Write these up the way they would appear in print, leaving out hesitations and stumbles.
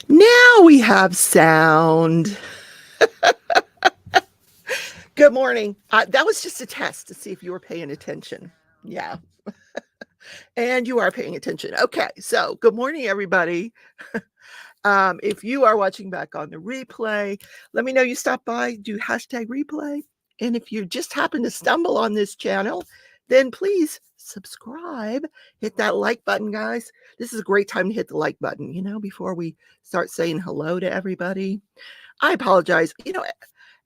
Now we have sound. Good morning. That was just a test to see if you were paying attention. Yeah. And you are paying attention. Okay. So good morning, everybody. If you are watching back on the replay, let me know you stopped by, do hashtag replay. And if you just happen to stumble on this channel, then please subscribe, hit that like button, guys. This is a great time to hit the like button, before we start saying hello to everybody. I apologize.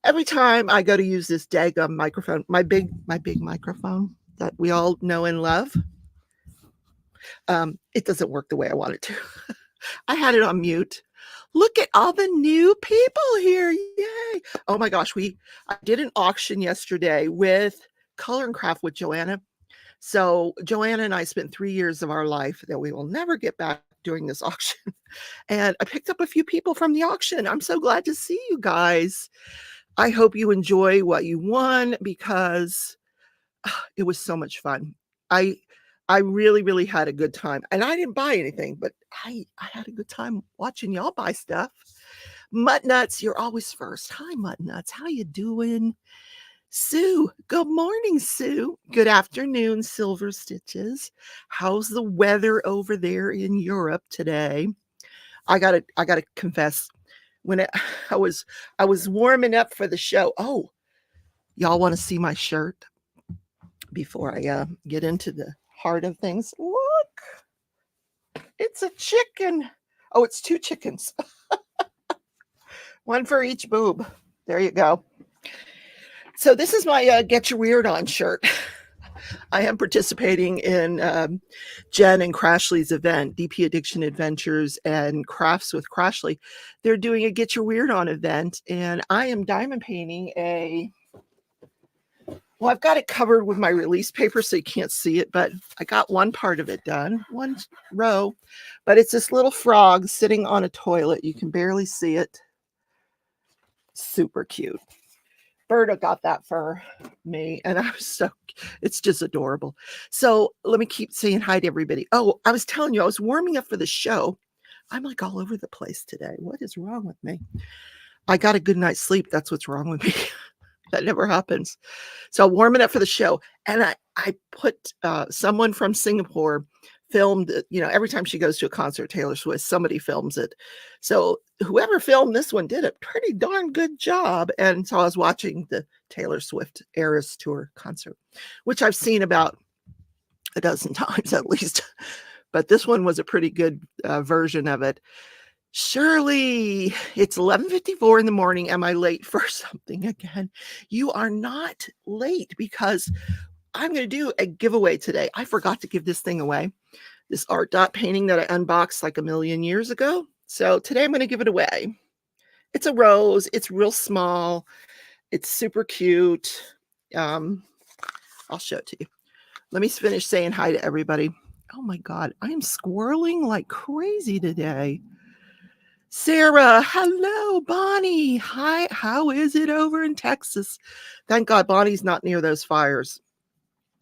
Every time I go to use this daggum microphone, my big microphone that we all know and love, it doesn't work the way I want it to. I had it on mute. Look at all the new people here. Yay. Oh my gosh. I did an auction yesterday with Color and Craft with Joanna. So Joanna and I spent 3 years of our life that we will never get back during this auction. And I picked up a few people from the auction. I'm so glad to see you guys. I hope you enjoy what you won because it was so much fun. I really, really had a good time. And I didn't buy anything, but I had a good time watching y'all buy stuff. Mutt Nuts, you're always first. Hi, Mutt Nuts. How you doing? Sue, good morning, Sue. Good afternoon, Silver Stitches. How's the weather over there in Europe today? I gotta confess, when I was warming up for the show. Oh, y'all want to see my shirt before I get into the heart of things? Look, it's a chicken. Oh, it's 2 chickens. One for each boob. There you go. So this is my Get Your Weird On shirt. I am participating in Jen and Crashley's event, DP Addiction Adventures and Crafts with Crashley. They're doing a Get Your Weird On event, and I am diamond painting well, I've got it covered with my release paper so you can't see it, but I got one part of it done, one row, but it's this little frog sitting on a toilet. You can barely see it. Super cute. Berta got that for me, and it's just adorable. So let me keep saying hi to everybody. Oh, I was telling you, I was warming up for the show. I'm like all over the place today. What is wrong with me? I got a good night's sleep. That's what's wrong with me. That never happens. So warming up for the show. And I put someone from Singapore filmed, every time she goes to a concert, Taylor Swift, somebody films it. So whoever filmed this one did a pretty darn good job. And so I was watching the Taylor Swift Eras Tour concert, which I've seen about a dozen times at least. But this one was a pretty good version of it. Shirley, it's 11:54 in the morning. Am I late for something again? You are not late because I'm going to do a giveaway today. I forgot to give this thing away, this ARTDOT painting that I unboxed like a million years ago. So today I'm going to give it away. It's a rose. It's real small. It's super cute. I'll show it to you. Let me finish saying hi to everybody. Oh my God, I am squirreling like crazy today. Sarah, hello, Bonnie. Hi, how is it over in Texas? Thank God Bonnie's not near those fires.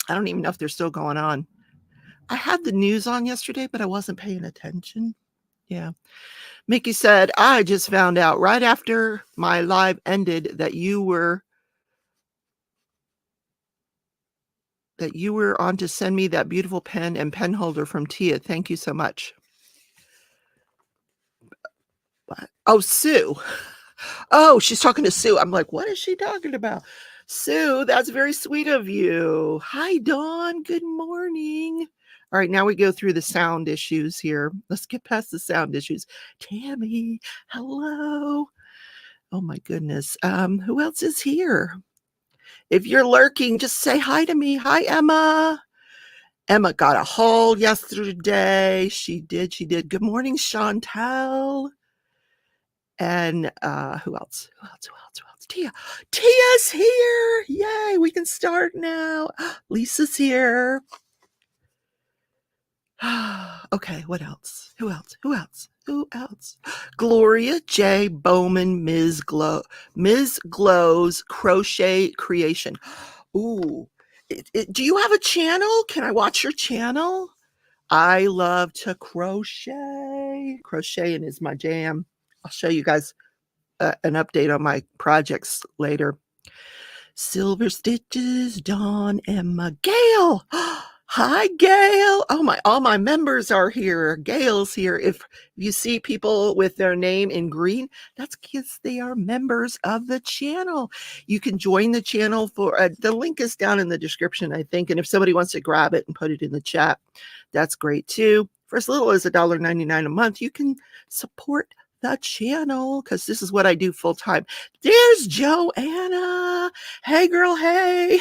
I don't even know if they're still going on. I had the news on yesterday, but I wasn't paying attention. Yeah. Mickey said, I just found out right after my live ended that you were on to send me that beautiful pen and pen holder from Tia. Thank you so much. Oh, Sue. Oh, she's talking to Sue. I'm like, what is she talking about? Sue, that's very sweet of you. Hi, Dawn. Good morning. All right, now we go through the sound issues here. Let's get past the sound issues. Tammy, hello. Oh, my goodness. Who else is here? If you're lurking, just say hi to me. Hi, Emma. Emma got a haul yesterday. She did. Good morning, Chantel. And who else? Tia's here. Yay, we can start now. Lisa's here. Okay, what else? Who else? Gloria J. Bowman, Ms. Glow's Crochet Creation. Ooh, do you have a channel? Can I watch your channel? I love to crochet. Crocheting is my jam. I'll show you guys an update on my projects later. Silver Stitches, Dawn, Emma, Gail. Hi, Gail. Oh my, all my members are here. Gail's here. If you see people with their name in green, that's because they are members of the channel. You can join the channel for the link is down in the description, I think. And if somebody wants to grab it and put it in the chat, that's great too. For as little as $1.99 a month, you can support the channel because this is what I do full time. There's Joanna. Hey, girl. Hey.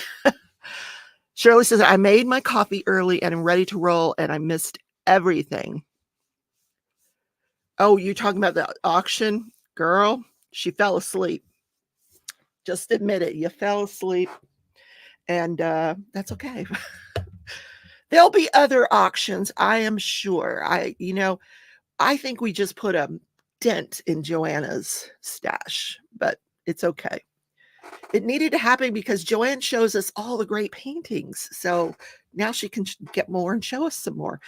Shirley says, I made my coffee early and I'm ready to roll and I missed everything. Oh, you're talking about the auction? Girl, she fell asleep. Just admit it. You fell asleep. And that's okay. There'll be other auctions, I am sure. I think we just put a dent in Joanna's stash, but it's okay. It needed to happen because Joanne shows us all the great paintings. So now she can get more and show us some more.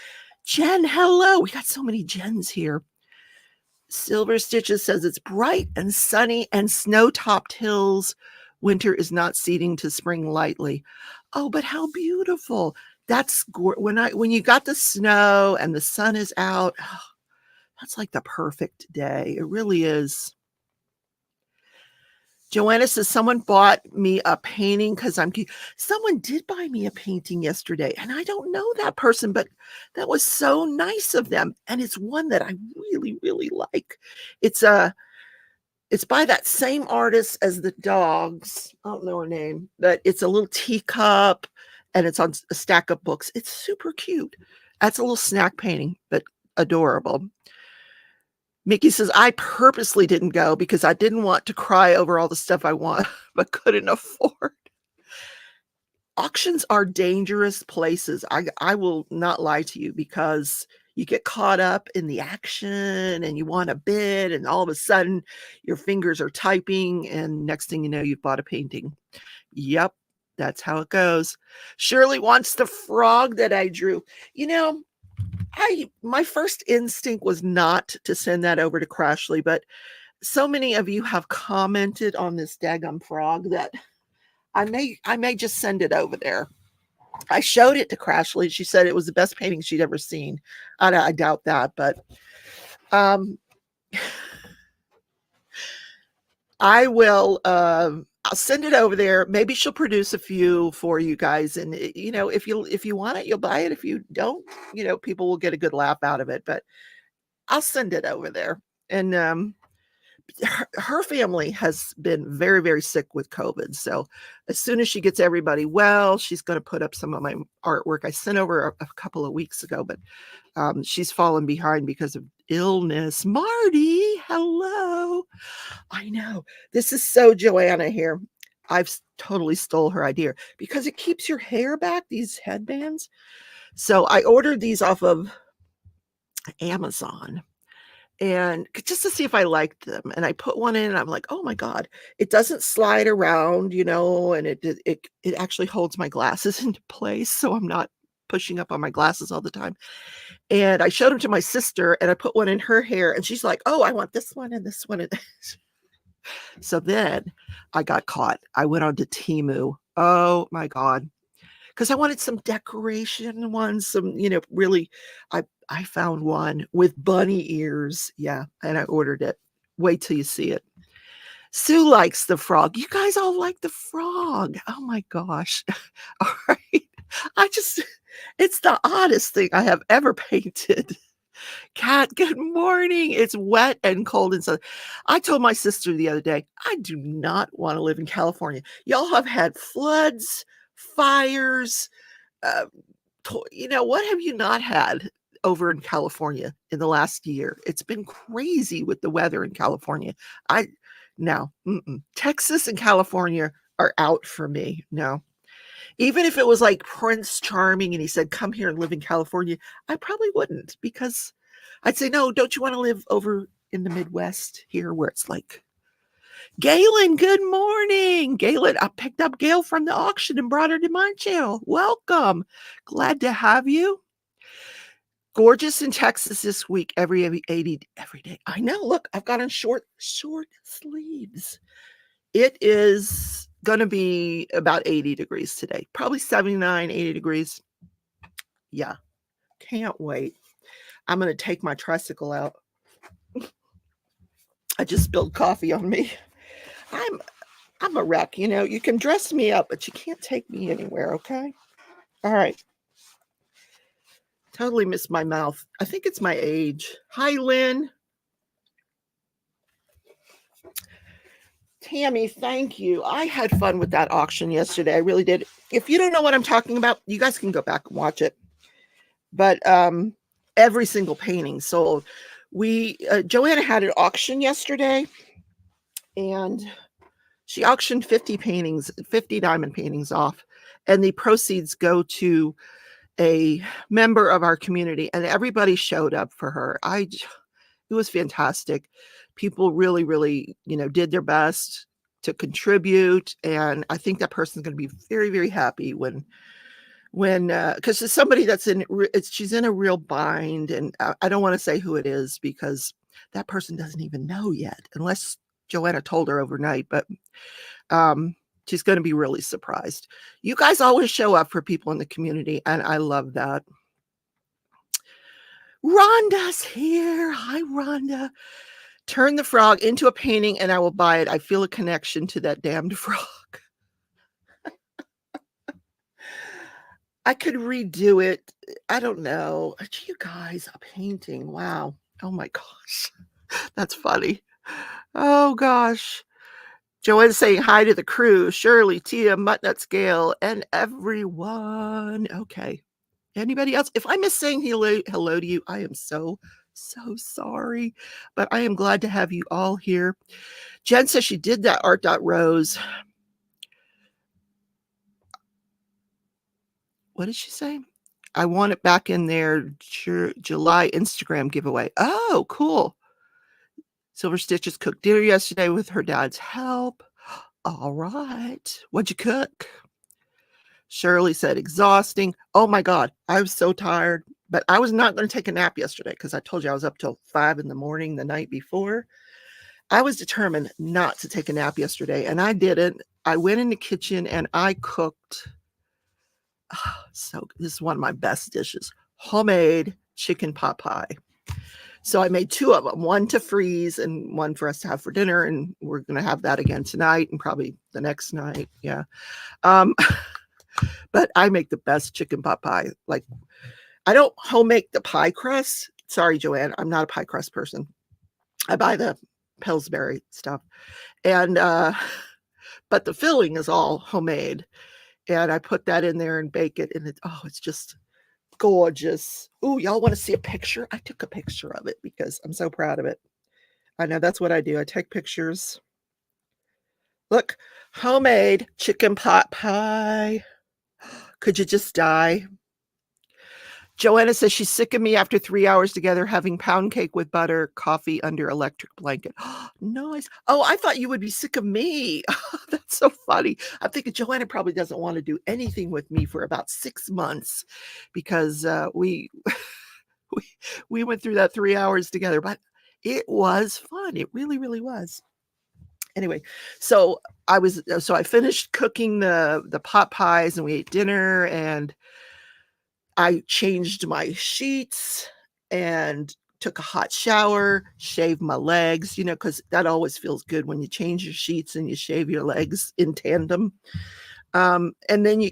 Jen, hello. We got so many Jens here. Silver Stitches says it's bright and sunny and snow-topped hills. Winter is not ceding to spring lightly. Oh, but how beautiful. That's when you got the snow and the sun is out. Oh, that's like the perfect day. It really is. Joanna says, someone bought me a painting because someone did buy me a painting yesterday. And I don't know that person, but that was so nice of them. And it's one that I really, really like. It's by that same artist as the dogs. I don't know her name, but it's a little teacup and it's on a stack of books. It's super cute. That's a little snack painting, but adorable. Mickey says, I purposely didn't go because I didn't want to cry over all the stuff I want, but couldn't afford. Auctions are dangerous places. I will not lie to you because you get caught up in the action and you want a bid and all of a sudden your fingers are typing and next thing you know, you've bought a painting. Yep, that's how it goes. Shirley wants the frog that I drew. My first instinct was not to send that over to Crashley, but so many of you have commented on this daggum frog that I may just send it over there. I showed it to Crashley. She said it was the best painting she'd ever seen. I doubt that, but I will. I'll send it over there. Maybe she'll produce a few for you guys. And if you want it, you'll buy it. If you don't, people will get a good laugh out of it, but I'll send it over there. And her family has been very, very sick with COVID. So as soon as she gets everybody well, she's going to put up some of my artwork I sent over a couple of weeks ago, but she's fallen behind because of illness. Marty, hello. I know. This is so Joanna here. I've totally stole her idea because it keeps your hair back, these headbands. So I ordered these off of Amazon and just to see if I liked them. And I put one in and I'm like, oh my God, it doesn't slide around, and it actually holds my glasses into place. So I'm not pushing up on my glasses all the time. And I showed them to my sister and I put one in her hair and she's like, oh, I want this one and this one. So then I got caught. I went on to Temu. Oh my God. Because I wanted some decoration ones, some, really, I found one with bunny ears. Yeah. And I ordered it. Wait till you see it. Sue likes the frog. You guys all like the frog. Oh my gosh. All right. It's the oddest thing I have ever painted. Kat, good morning. It's wet and cold and so I told my sister the other day, I do not want to live in California. Y'all have had floods, fires. What have you not had over in California in the last year? It's been crazy with the weather in California. Texas and California are out for me. No. Even if it was like Prince Charming and he said, come here and live in California, I probably wouldn't because I'd say, no, don't you want to live over in the Midwest here where it's like, Galen, good morning. Galen, I picked up Gail from the auction and brought her to my channel. Welcome. Glad to have you. Gorgeous in Texas this week, every 80 every day. I know, look, I've got on short sleeves. It is going to be about 80 degrees today. Probably 79, 80 degrees. Yeah. Can't wait. I'm going to take my tricycle out. I just spilled coffee on me. I'm a wreck, you know. You can dress me up, but you can't take me anywhere, okay? All right. Totally missed my mouth. I think it's my age. Hi, Lynn. Tammy, thank you. I had fun with that auction yesterday. I really did. If you don't know what I'm talking about, you guys can go back and watch it. But every single painting sold. Joanna had an auction yesterday, and she auctioned 50 paintings, 50 diamond paintings off, and the proceeds go to a member of our community, and everybody showed up for her. It was fantastic. People really, did their best to contribute, and I think that person's going to be very, very happy when because it's somebody that's she's in a real bind, and I don't want to say who it is because that person doesn't even know yet, unless Joanna told her overnight, but she's going to be really surprised. You guys always show up for people in the community, and I love that. Rhonda's here. Hi, Rhonda. Turn the frog into a painting and I will buy it. I feel a connection to that damned frog. I could redo it. I don't know. You guys, a painting. Wow. Oh my gosh. That's funny. Oh gosh. Joanne's saying hi to the crew. Shirley, Tia, Muttnuts, Gail, and everyone. Okay. Anybody else? If I miss saying hello to you, I am so sorry. But I am glad to have you all here. Jen says she did that ARTDOT rose. What did she say? I want it back in their July Instagram giveaway. Oh, cool. Silver Stitches cooked dinner yesterday with her dad's help. All right. What'd you cook? Shirley said exhausting. Oh my God, I was so tired, but I was not going to take a nap yesterday because I told you I was up till 5 a.m. the night before. I was determined not to take a nap yesterday, and I didn't. I went in the kitchen and I cooked. So this is one of my best dishes, homemade chicken pot pie. So I made 2 of them, one to freeze and one for us to have for dinner. And we're going to have that again tonight and probably the next night. Yeah. But I make the best chicken pot pie. Like, I don't home make the pie crust. Sorry, Joanne. I'm not a pie crust person. I buy the Pillsbury stuff. And, but the filling is all homemade. And I put that in there and bake it. And it's just gorgeous. Oh, y'all want to see a picture? I took a picture of it because I'm so proud of it. I know that's what I do. I take pictures. Look, homemade chicken pot pie. Could you just die? Joanna says she's sick of me after 3 hours together having pound cake with butter, coffee under electric blanket. Nice. Oh, I thought you would be sick of me. That's so funny. I'm thinking Joanna probably doesn't want to do anything with me for about 6 months because we went through that 3 hours together, but it was fun. It really, really was. Anyway, so I finished cooking the pot pies and we ate dinner and I changed my sheets and took a hot shower, shaved my legs, because that always feels good when you change your sheets and you shave your legs in tandem. And then you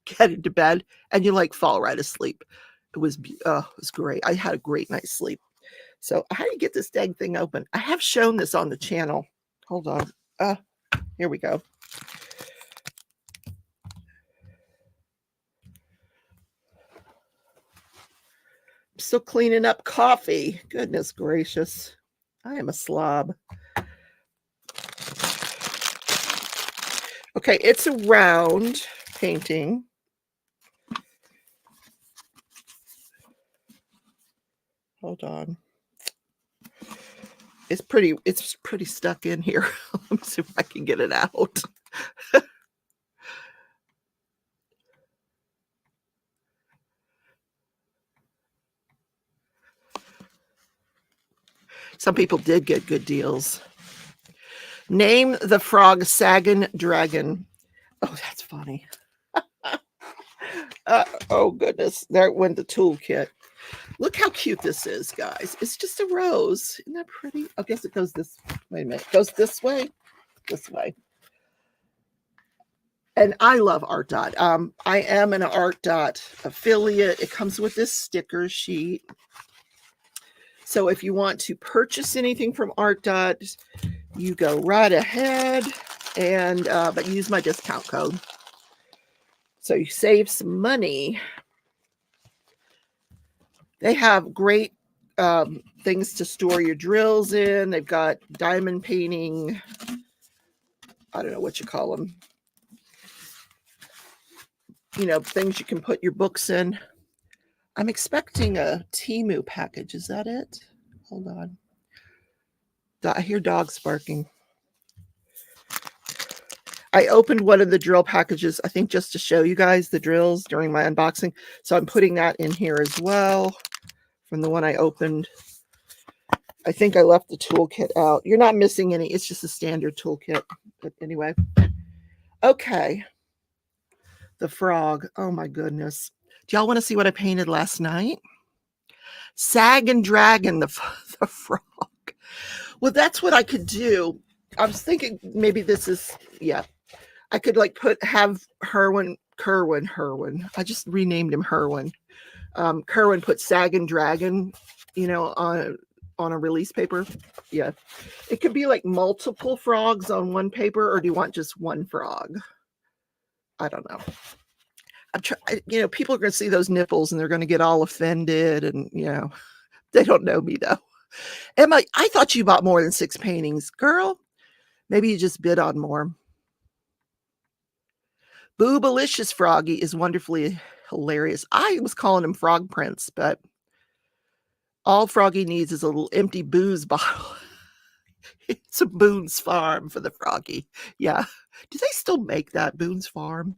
get into bed and you fall right asleep. It was great. I had a great night's sleep. So how do you get this dang thing open? I have shown this on the channel. Hold on. Here we go. Still cleaning up coffee. Goodness gracious. I am a slob. Okay, it's a round painting. Hold on. It's pretty stuck in here. Let me see if I can get it out. Some people did get good deals. Name the frog Sagan Dragon. Oh, that's funny. Oh, goodness. There went the toolkit. Look how cute this is, guys. It's just a rose. Isn't that pretty? I guess it goes this, wait a minute. It goes this way. This way. And I love ARTDOT. I am an ARTDOT affiliate. It comes with this sticker sheet. So if you want to purchase anything from ARTDOT, you go right ahead and but use my discount code. So you save some money. They have great things to store your drills in. They've got diamond painting. I don't know what you call them. You know, things you can put your books in. I'm expecting a Temu package. Is that it? Hold on. I hear dogs barking. I opened one of the drill packages, I think just to show you guys the drills during my unboxing. So I'm putting that in here as well from the one I opened. I think I left the toolkit out. You're not missing any. It's just a standard toolkit. But anyway. Okay. The frog. Oh my goodness. Do y'all want to see what I painted last night? Sagan Dragon, the frog. Well, that's what I could do. I was thinking maybe this is, yeah. I could like have Kerwin. I just renamed him Herwin. Kerwin put Sagan Dragon, you know, on a release paper. Yeah. It could be like multiple frogs on one paper, or do you want just one frog? I don't know. You know, people are going to see those nipples and they're going to get all offended, and you know, they don't know me though. Emma, I thought you bought more than 6 paintings, girl. Maybe you just bid on more. Boobalicious Froggy is wonderfully hilarious. I was calling him Frog Prince, but all Froggy needs is a little empty booze bottle. It's a Boone's Farm for the Froggy. Yeah. Do they still make that, Boone's Farm?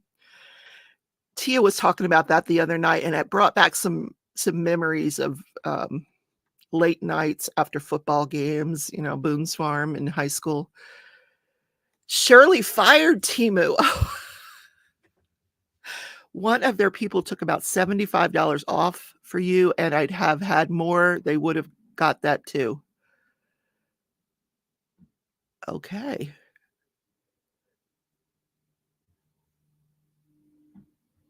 Tia was talking about that the other night, and it brought back some memories of late nights after football games, you know, Boone's Farm in high school. Shirley fired Temu. One of their people took about $75 off for you, and I'd have had more. They would have got that too. Okay.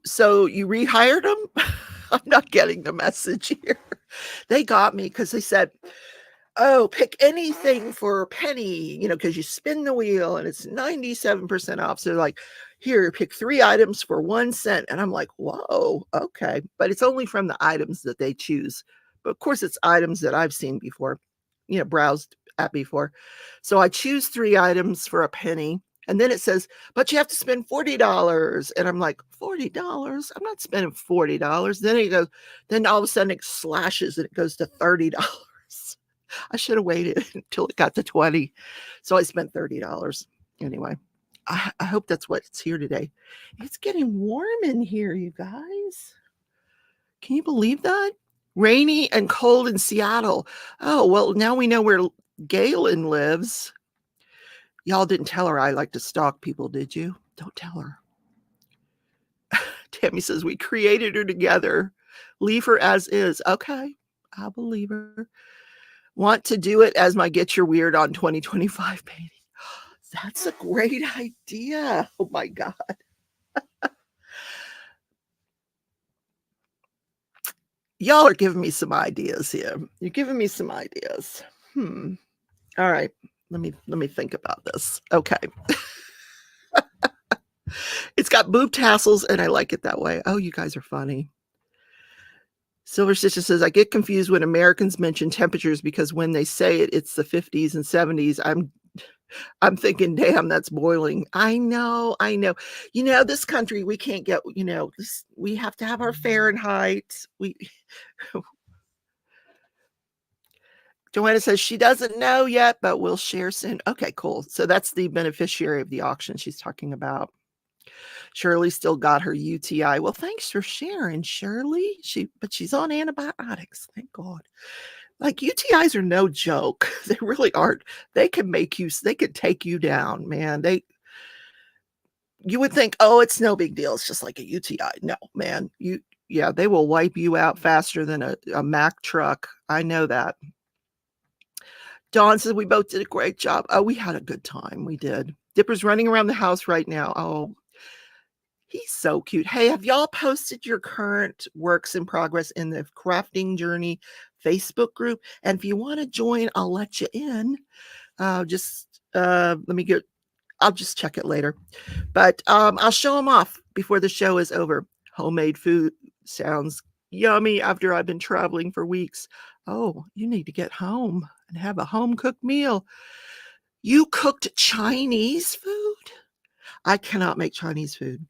So you rehired them? I'm not getting the message here. They got me because they said, oh, pick anything for a penny, you know, because you spin the wheel and it's 97% off. So they're like, here, pick 3 items for 1 cent. And I'm like, whoa, okay. But it's only from the items that they choose. But of course, it's items that I've seen before, you know, browsed at before. So I choose 3 items for a penny. And then it says, but you have to spend $40. And I'm like, $40? I'm not spending $40. Then it goes, then all of a sudden it slashes and it goes to $30. I should have waited until it got to 20. So I spent $30. Anyway, I hope that's what's here today. It's getting warm in here, you guys. Can you believe that? Rainy and cold in Seattle. Oh, well, now we know where Galen lives. Y'all didn't tell her I like to stalk people, did you? Don't tell her. Tammy says, we created her together. Leave her as is. Okay, I believe her. Want to do it as my Get Your Weird on 2025 painting. That's a great idea. Oh my God. Y'all are giving me some ideas here. You're giving me some ideas. All right. Let me think about this. Okay. It's got boob tassels and I like it that way. Oh, you guys are funny. Silver Stitcher says, I get confused when Americans mention temperatures because when they say it, it's the 50s and 70s. I'm thinking, damn, that's boiling. I know. You know, this country, we can't get, you know, we have to have our Fahrenheit. Joanna says she doesn't know yet, but we'll share soon. Okay, cool. So that's the beneficiary of the auction she's talking about. Shirley still got her UTI. Well, thanks for sharing, Shirley. But she's on antibiotics. Thank God. Like, UTIs are no joke. They really aren't. They can take you down, man. You would think, "Oh, it's no big deal. It's just like a UTI." No, man. Yeah, they will wipe you out faster than a Mack truck. I know that. Dawn says, "We both did a great job." Oh, we had a good time. We did. Dipper's running around the house right now. Oh, he's so cute. Hey, have y'all posted your current works in progress in the Crafting Journey Facebook group? And if you want to join, I'll let you in. I'll just check it later. But I'll show them off before the show is over. Homemade food sounds yummy after I've been traveling for weeks. Oh, you need to get home and have a home-cooked meal. You cooked Chinese food? I cannot make Chinese food.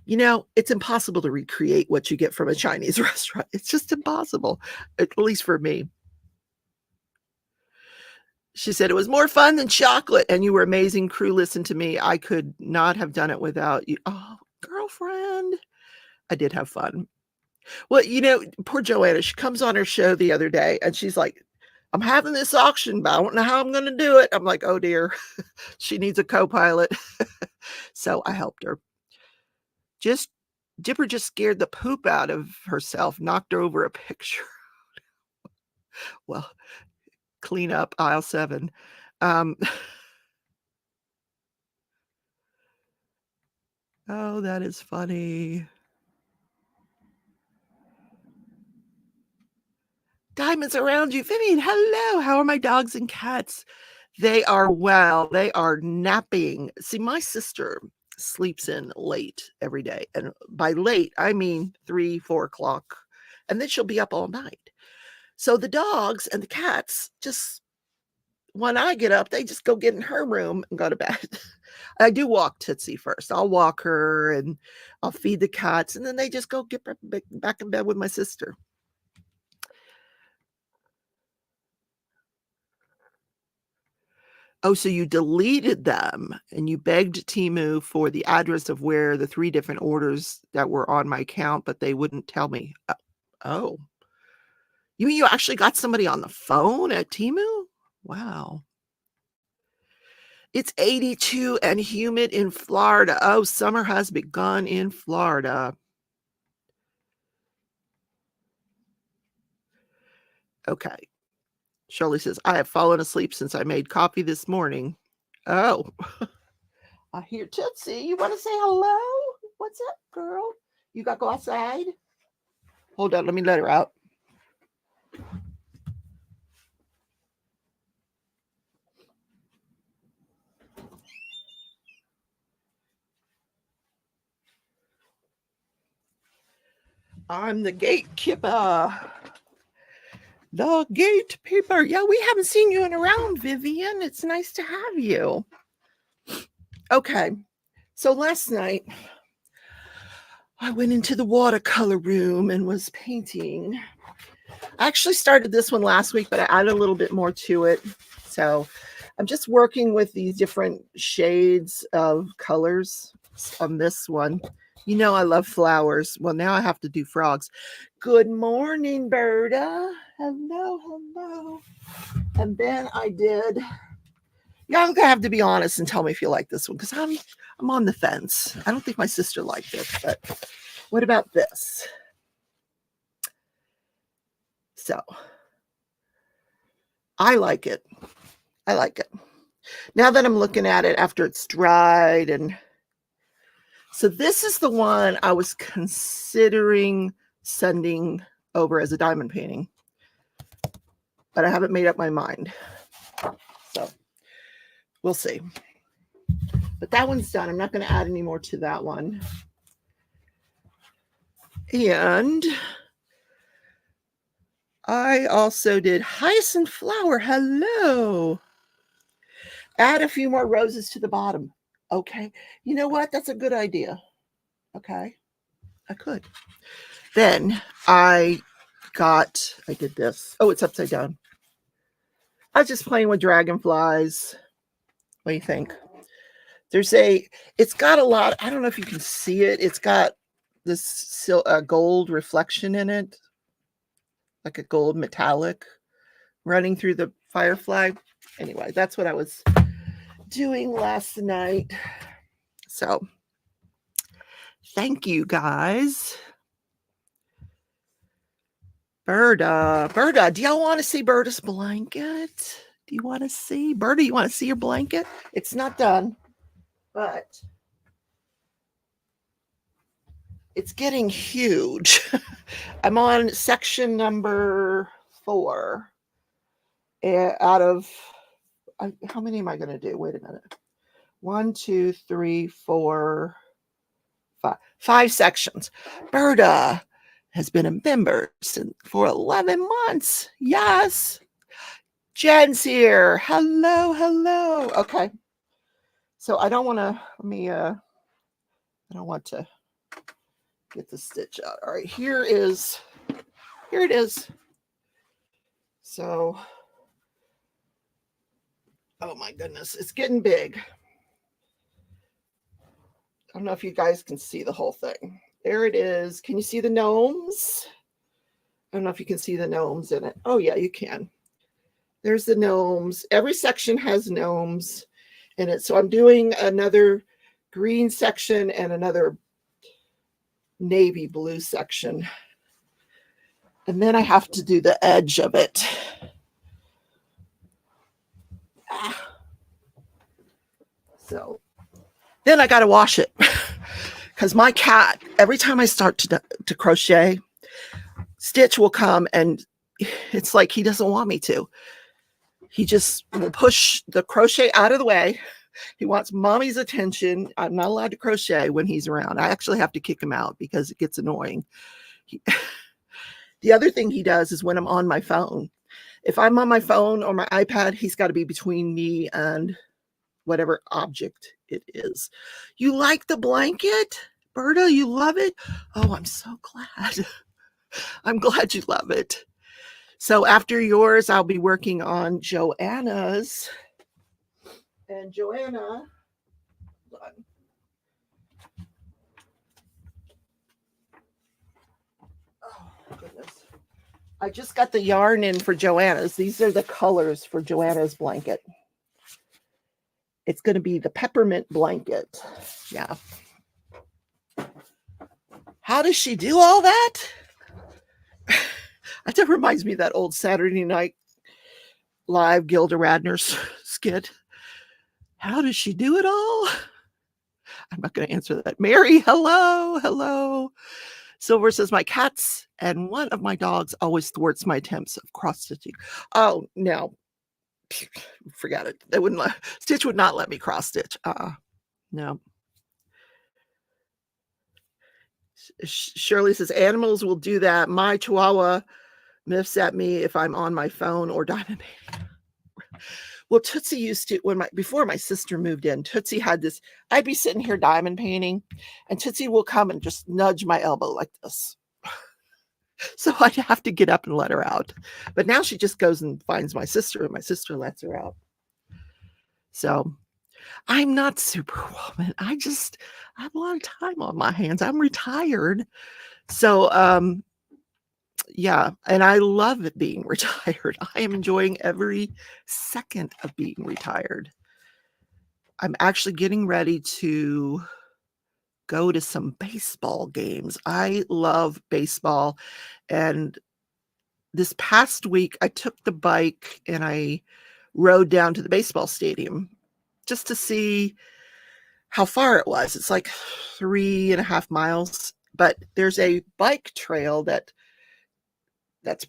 You know, it's impossible to recreate what you get from a Chinese restaurant. It's just impossible, at least for me. She said, "It was more fun than chocolate, and you were amazing. Crew, listen to me. I could not have done it without you." Oh, girlfriend. I did have fun. Well, you know, poor Joanna, she comes on her show the other day, and she's like, "I'm having this auction, but I don't know how I'm going to do it." I'm like, "Oh, dear." She needs a co-pilot. So I helped her. Dipper just scared the poop out of herself, knocked her over a picture. Well, clean up aisle 7. Oh, that is funny. Diamonds around you. Vivian, hello. How are my dogs and cats? They are well. They are napping. See, my sister sleeps in late every day. And by late, I mean 3, 4 o'clock. And then she'll be up all night. So the dogs and the cats just, when I get up, they just go get in her room and go to bed. I do walk Tootsie first. I'll walk her and I'll feed the cats. And then they just go get back in bed with my sister. Oh, so you deleted them and you begged Temu for the address of where the 3 different orders that were on my account, but they wouldn't tell me. Oh. You mean you actually got somebody on the phone at Temu? Wow. It's 82 and humid in Florida. Oh, summer has begun in Florida. Okay. Shirley says, "I have fallen asleep since I made coffee this morning." Oh. I hear Tootsie. You want to say hello? What's up, girl? You got to go outside? Hold on. Let me let her out. I'm the gatekeeper. The gatekeeper. Yeah, we haven't seen you in around, Vivian. It's nice to have you. Okay. So last night, I went into the watercolor room and was painting. I actually started this one last week, but I added a little bit more to it. So I'm just working with these different shades of colors on this one. You know I love flowers. Well, now I have to do frogs. Good morning, Berta. Hello, hello. And then I did. Y'all gonna have to be honest and tell me if you like this one, because I'm on the fence. I don't think my sister liked it, but what about this? So I like it. I like it. Now that I'm looking at it after it's dried, and so this is the one I was considering sending over as a diamond painting, but I haven't made up my mind. So we'll see. But that one's done. I'm not going to add any more to that one. And I also did hyacinth flower. Hello. Add a few more roses to the bottom. Okay. You know what? That's a good idea. Okay. I could. Then I did this. Oh, it's upside down. I was just playing with dragonflies. What do you think? It's got a lot. I don't know if you can see it. It's got this gold reflection in it, like a gold metallic. running through the firefly. Anyway, that's what I was doing last night. So thank you guys. Berta, do y'all want to see Berta's blanket? Do you want to see? Berta, you want to see your blanket? It's not done, but it's getting huge. I'm on section number 4 out of, how many am I going to do? Wait a minute. 1, 2, 3, 4, 5. 5 sections. Berta has been a member for 11 months. Yes. Jen's here. Hello. Okay. So I don't want to, I don't want to get the stitch out. All right, here it is. So, oh my goodness, it's getting big. I don't know if you guys can see the whole thing. There it is. Can you see the gnomes? I don't know if you can see the gnomes in it. Oh yeah, you can. There's the gnomes. Every section has gnomes in it. So I'm doing another green section and another navy blue section. And then I have to do the edge of it. So then I got to wash it because my cat, every time I start to crochet, Stitch will come and it's like he doesn't want me to. He just will push the crochet out of the way. He wants mommy's attention. I'm not allowed to crochet when he's around. I actually have to kick him out because it gets annoying. The other thing he does is when I'm on my phone. If I'm on my phone or my iPad, he's got to be between me and whatever object it is. You like the blanket? Berta, you love it? Oh, I'm so glad. I'm glad you love it. So after yours, I'll be working on Joanna's. And Joanna, hold on. Oh, goodness. I just got the yarn in for Joanna's. These are the colors for Joanna's blanket. It's going to be the peppermint blanket. Yeah. How does she do all that? That reminds me of that old Saturday Night Live Gilda Radner's skit. How does she do it all? I'm not going to answer that. Mary, hello. Silver says, my cats and one of my dogs always thwarts my attempts of cross-stitching. Oh, no. Forget it. They wouldn't Stitch would not let me cross-stitch. No. Shirley says, animals will do that. My Chihuahua miffs at me if I'm on my phone or diamond painting. Well, Tootsie used to, before my sister moved in, Tootsie had this, I'd be sitting here diamond painting, and Tootsie will come and just nudge my elbow like this. So I'd have to get up and let her out. But now she just goes and finds my sister, and my sister lets her out. So I'm not Superwoman. I have a lot of time on my hands. I'm retired. So, yeah, and I love it being retired. I am enjoying every second of being retired. I'm actually getting ready to go to some baseball games. I love baseball. And this past week, I took the bike and I rode down to the baseball stadium just to see how far it was. It's like 3.5 miles, but there's a bike trail that's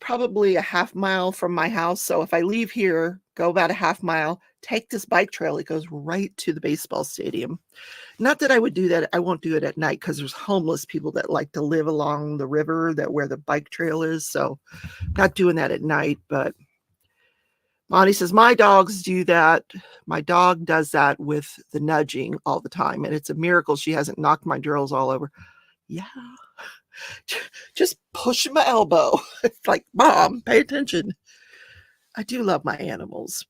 probably a half mile from my house. So if I leave here, go about a half mile, take this bike trail, it goes right to the baseball stadium. Not that I would do that. I won't do it at night because there's homeless people that like to live along the river where the bike trail is. So not doing that at night. But Monty says, my dogs do that. My dog does that with the nudging all the time. And it's a miracle she hasn't knocked my drills all over. Yeah. Just push my elbow. It's like, Mom, pay attention. I do love my animals.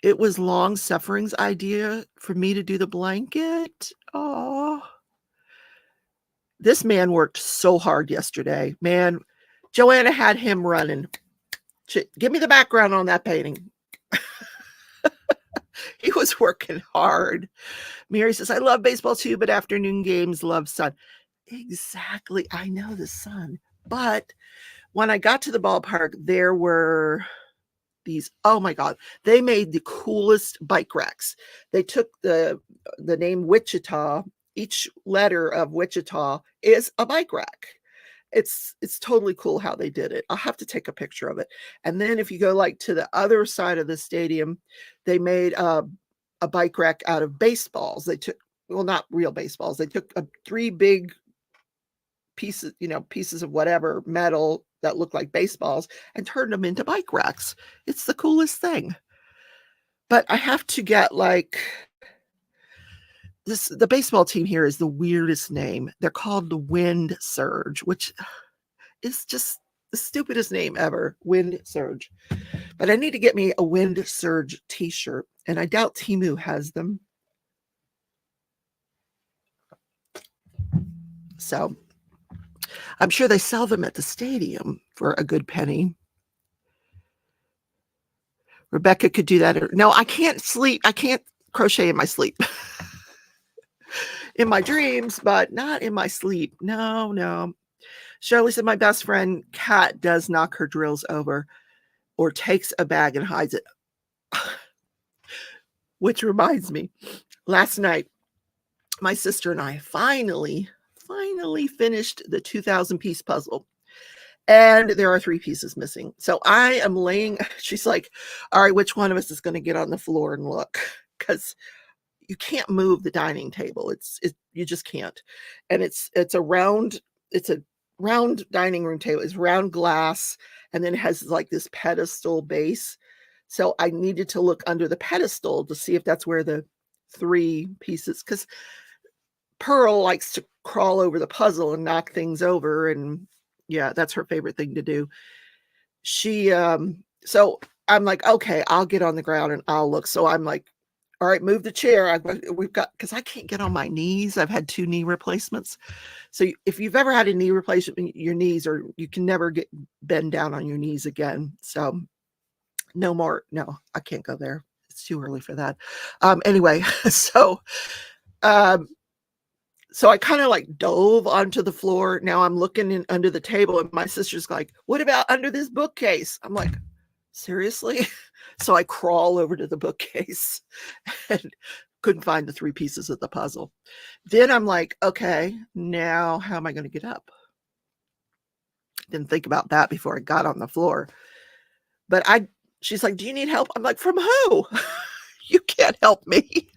It was Long Suffering's idea for me to do the blanket. Oh, This man worked so hard yesterday. Man, Joanna had him running. Give me the background on that painting. He was working hard. Mary says, I love baseball too, but afternoon games, love sun. Exactly. I know the sun. But when I got to the ballpark, there were these, oh my God, they made the coolest bike racks. They took the name Wichita. Each letter of Wichita is a bike rack. It's totally cool how they did it. I'll have to take a picture of it. And then if you go like to the other side of the stadium, they made a bike rack out of baseballs. They took, well, not real baseballs. They took 3 big pieces, pieces of whatever metal that looked like baseballs and turned them into bike racks. It's the coolest thing. But I have to get like this, the baseball team here is the weirdest name. They're called the Wind Surge, which is just the stupidest name ever, Wind Surge. But I need to get me a Wind Surge t-shirt, and I doubt Temu has them. So I'm sure they sell them at the stadium for a good penny. Rebecca could do that. No, I can't sleep. I can't crochet in my sleep. In my dreams, but not in my sleep. No. Shirley said, my best friend, Kat, does knock her drills over or takes a bag and hides it. Which reminds me, last night, my sister and I finally finished the 2,000-piece puzzle. And there are 3 pieces missing. So I am laying, she's like, all right, which one of us is going to get on the floor and look? Because you can't move the dining table. You just can't. And it's a round dining room table. It's round glass, and then it has like this pedestal base. So I needed to look under the pedestal to see if that's where the 3 pieces, because Pearl likes to crawl over the puzzle and knock things over, and yeah, that's her favorite thing to do. She so I'm like, okay, I'll get on the ground and I'll look. So I'm like, all right, move the chair. We've got, because I can't get on my knees. I've had 2 knee replacements. So if you've ever had a knee replacement, your knees, or you can never bend down on your knees again. So no more. No, I can't go there. It's too early for that. Anyway, so I kind of like dove onto the floor. Now I'm looking in under the table, and my sister's like, what about under this bookcase? I'm like, seriously? So I crawl over to the bookcase and couldn't find the 3 pieces of the puzzle. Then I'm like, okay, now how am I going to get up? Didn't think about that before I got on the floor. But she's like, do you need help? I'm like, from who? You can't help me.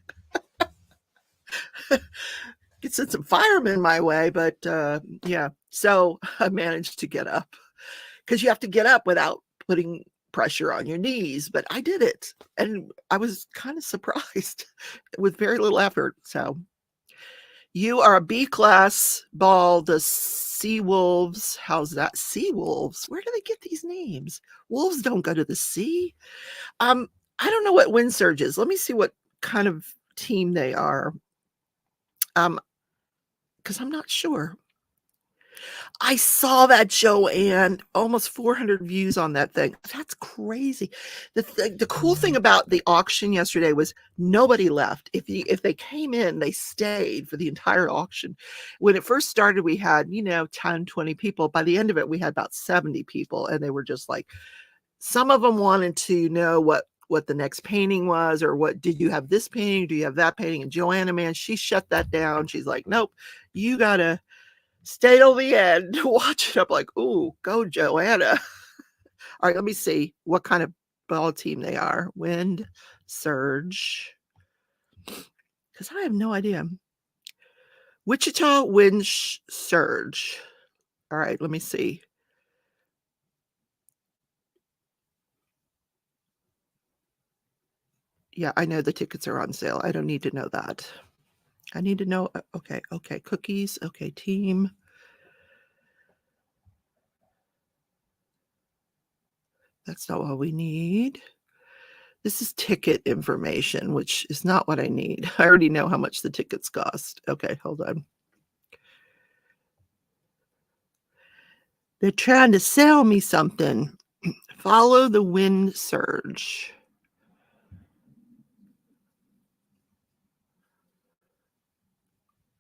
Could send some firemen my way, but yeah. So I managed to get up, because you have to get up without putting pressure on your knees, but I did it, and I was kind of surprised with very little effort. So you are a B class ball, the sea wolves. How's that? Sea wolves, where do they get these names? Wolves don't go to the sea. I don't know what Wind Surge is. Let me see what kind of team they are, because I'm not sure. I saw that, Joanne, almost 400 views on that thing. That's crazy. The cool thing about the auction yesterday was nobody left. If they came in, they stayed for the entire auction. When it first started, we had, 10, 20 people. By the end of it, we had about 70 people, and they were just like, some of them wanted to know what the next painting was, or what, did you have this painting? Do you have that painting? And Joanna, man, she shut that down. She's like, nope, you gotta stay till the end to watch it. I'm like, ooh, go Joanna. All right, let me see what kind of ball team they are. Wind Surge. Because I have no idea. Wichita Wind Surge. All right, let me see. Yeah, I know the tickets are on sale. I don't need to know that. I need to know, okay, cookies, okay, team. That's not what we need. This is ticket information, which is not what I need. I already know how much the tickets cost. Okay, hold on. They're trying to sell me something. Follow the wind surge.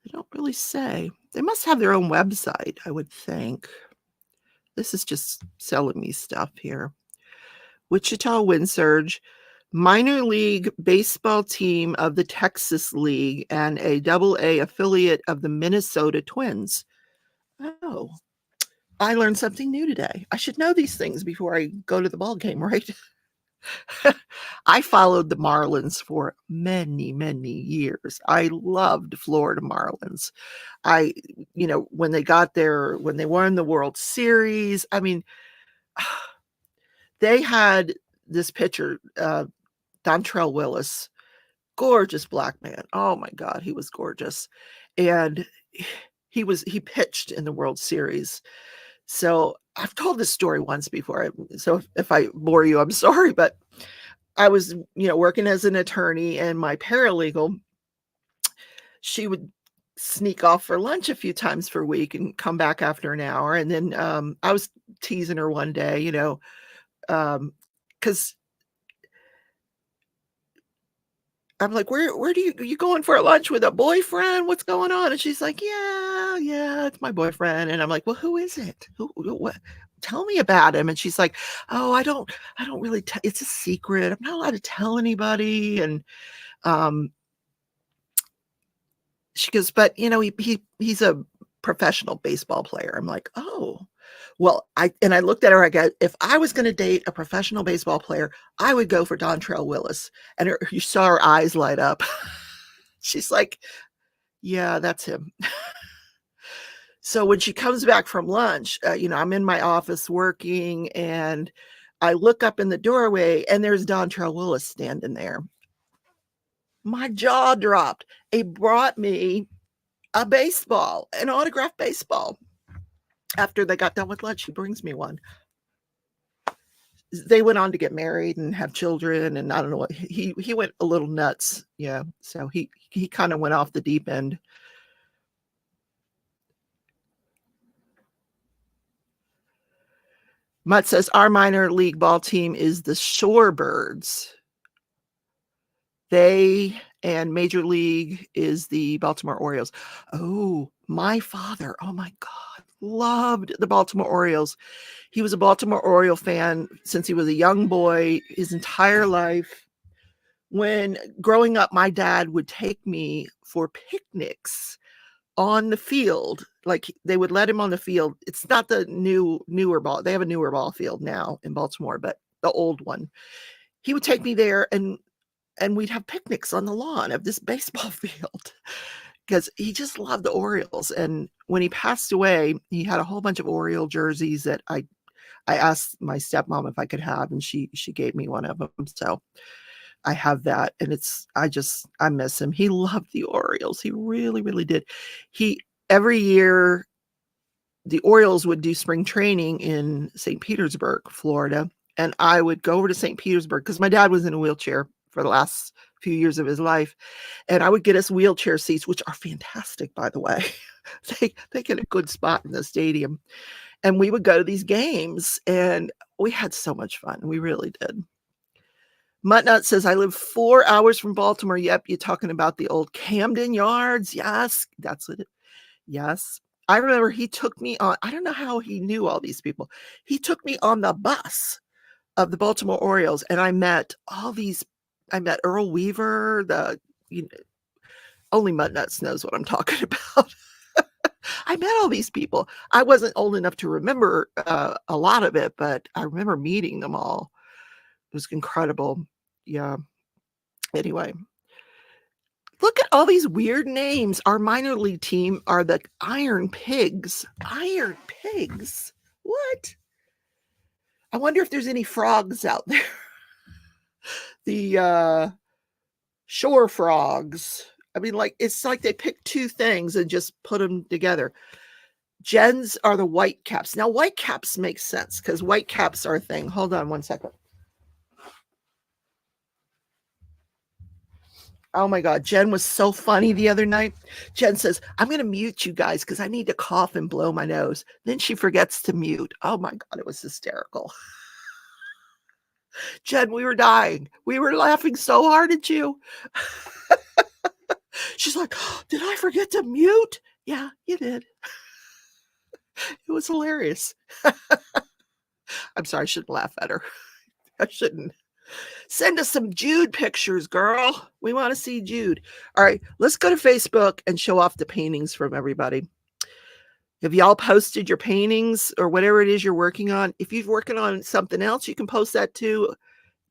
They don't really say. They must have their own website, I would think. This is just selling me stuff here. Wichita Wind Surge, minor league baseball team of the Texas League and a AA affiliate of the Minnesota Twins. Oh, I learned something new today. I should know these things before I go to the ball game, right? I followed the Marlins for many, many years. I loved Florida Marlins. When they got there, when they won the World Series, I mean, they had this pitcher, Dontrell Willis, gorgeous black man. Oh my God, he was gorgeous. And he pitched in the World Series. So I've told this story once before. So if I bore you, I'm sorry, but I was, working as an attorney, and my paralegal, she would sneak off for lunch a few times per week and come back after an hour. And then I was teasing her one day, because I'm like, where are you going for lunch with a boyfriend? What's going on? And she's like, yeah, it's my boyfriend. And I'm like, well, who is it? What? Tell me about him. And she's like, oh, I don't really, it's a secret. I'm not allowed to tell anybody. And she goes, but he's a professional baseball player. I'm like, oh, well, I looked at her. I go, if I was going to date a professional baseball player, I would go for Dontrell Willis. And you saw her eyes light up. She's like, yeah, that's him. So when she comes back from lunch, I'm in my office working, and I look up in the doorway, and there's Dontrell Willis standing there. My jaw dropped. He brought me a baseball, an autographed baseball. After they got done with lunch, he brings me one. They went on to get married and have children, and I don't know what, he went a little nuts. Yeah. So he kind of went off the deep end. Mutt says our minor league ball team is the Shorebirds. They and Major League is the Baltimore Orioles. Oh, my father, oh my God, loved the Baltimore Orioles. He was a Baltimore Oriole fan since he was a young boy, his entire life. When growing up, my dad would take me for picnics on the field. Like, they would let him on the field. It's not the newer ball. They have a newer ball field now in Baltimore, but the old one. He would take me there, and we'd have picnics on the lawn of this baseball field because he just loved the Orioles. And when he passed away, he had a whole bunch of Oriole jerseys that I asked my stepmom if I could have, and she gave me one of them. So I have that, and I miss him. He loved the Orioles. He really, really did. Every year the Orioles would do spring training in St. Petersburg, Florida. And I would go over to St. Petersburg because my dad was in a wheelchair for the last few years of his life. And I would get us wheelchair seats, which are fantastic, by the way. They get a good spot in the stadium. And we would go to these games, and we had so much fun. We really did. Muttnut says, I live 4 hours from Baltimore. Yep, you're talking about the old Camden Yards. Yes, that's what it is. Yes. I remember he took me on, I don't know how he knew all these people. He took me on the bus of the Baltimore Orioles, and I met Earl Weaver, only Muttnuts knows what I'm talking about. I met all these people. I wasn't old enough to remember a lot of it, but I remember meeting them all. It was incredible. Yeah. Anyway, look at all these weird names. Our minor league team are the Iron Pigs. Iron Pigs? What? I wonder if there's any frogs out there. The shore frogs. I mean, it's like they picked two things and just put them together. Gens are the Whitecaps. Now, Whitecaps make sense because Whitecaps are a thing. Hold on one second. Oh my God. Jen was so funny the other night. Jen says, I'm going to mute you guys because I need to cough and blow my nose. Then she forgets to mute. Oh my God. It was hysterical. Jen, we were dying. We were laughing so hard at you. She's like, oh, did I forget to mute? Yeah, you did. It was hilarious. I'm sorry. I shouldn't laugh at her. I shouldn't. Send us some Jude pictures, girl. We want to see Jude. All right, let's go to Facebook and show off the paintings from everybody. Have y'all posted your paintings or whatever it is you're working on? If you're working on something else, you can post that too.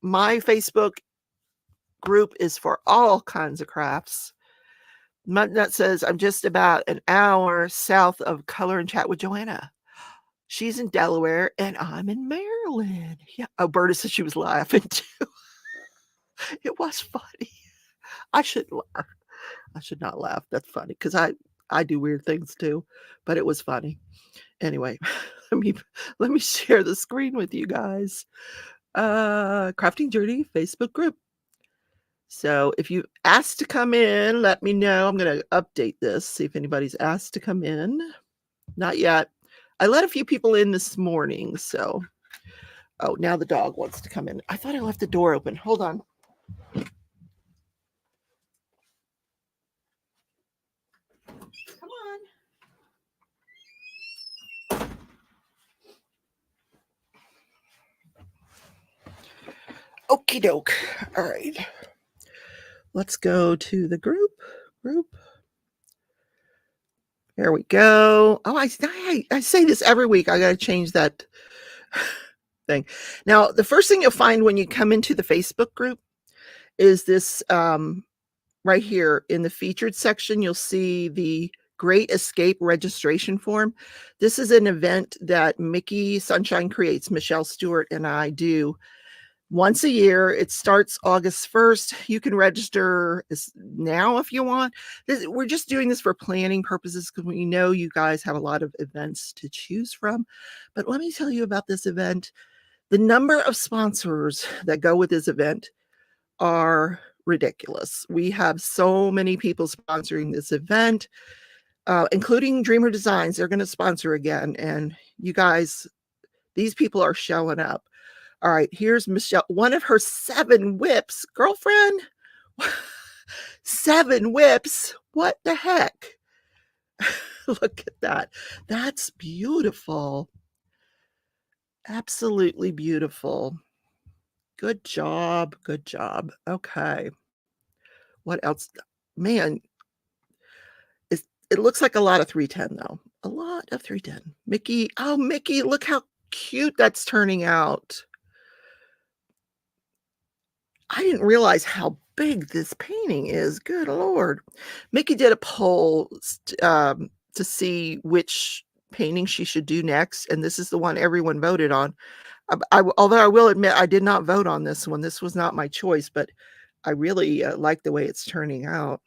My Facebook group is for all kinds of crafts. Mudnut says, I'm just about an hour south of Color and Chat with Joanna. She's in Delaware and I'm in Maryland. Yeah. Alberta said she was laughing too. It was funny. I shouldn't laugh. I should not laugh. That's funny because I do weird things too, but it was funny. Anyway, let me share the screen with you guys. Crafting Journey Facebook group. So if you asked to come in, let me know. I'm going to update this, see if anybody's asked to come in. Not yet. I let a few people in this morning, so. Oh, now the dog wants to come in. I thought I left the door open. Hold on. Come on. Okie doke. All right. Let's go to the group. There we go. Oh, I say this every week. I got to change that thing. Now, the first thing you'll find when you come into the Facebook group is this right here in the featured section. You'll see the Great Escape registration form. This is an event that Mickey Sunshine Creates, Michelle Stewart, and I do once a year. It starts August 1st. You can register now if you want. We're just doing this for planning purposes because we know you guys have a lot of events to choose from. But let me tell you about this event. The number of sponsors that go with this event are ridiculous. We have so many people sponsoring this event, including Dreamer Designs. They're going to sponsor again. And you guys, these people are showing up. All right, here's Michelle, one of her 7 whips. Girlfriend, 7 whips. What the heck? Look at that. That's beautiful. Absolutely beautiful. Good job. Good job. Okay. What else? Man, it looks like a lot of 310 though. A lot of 310. Mickey, oh, Mickey, look how cute that's turning out. I didn't realize how big this painting is. Good Lord. Mickey did a poll to see which painting she should do next, and this is the one everyone voted on. Although I will admit I did not vote on this one. This was not my choice, but I really like the way it's turning out.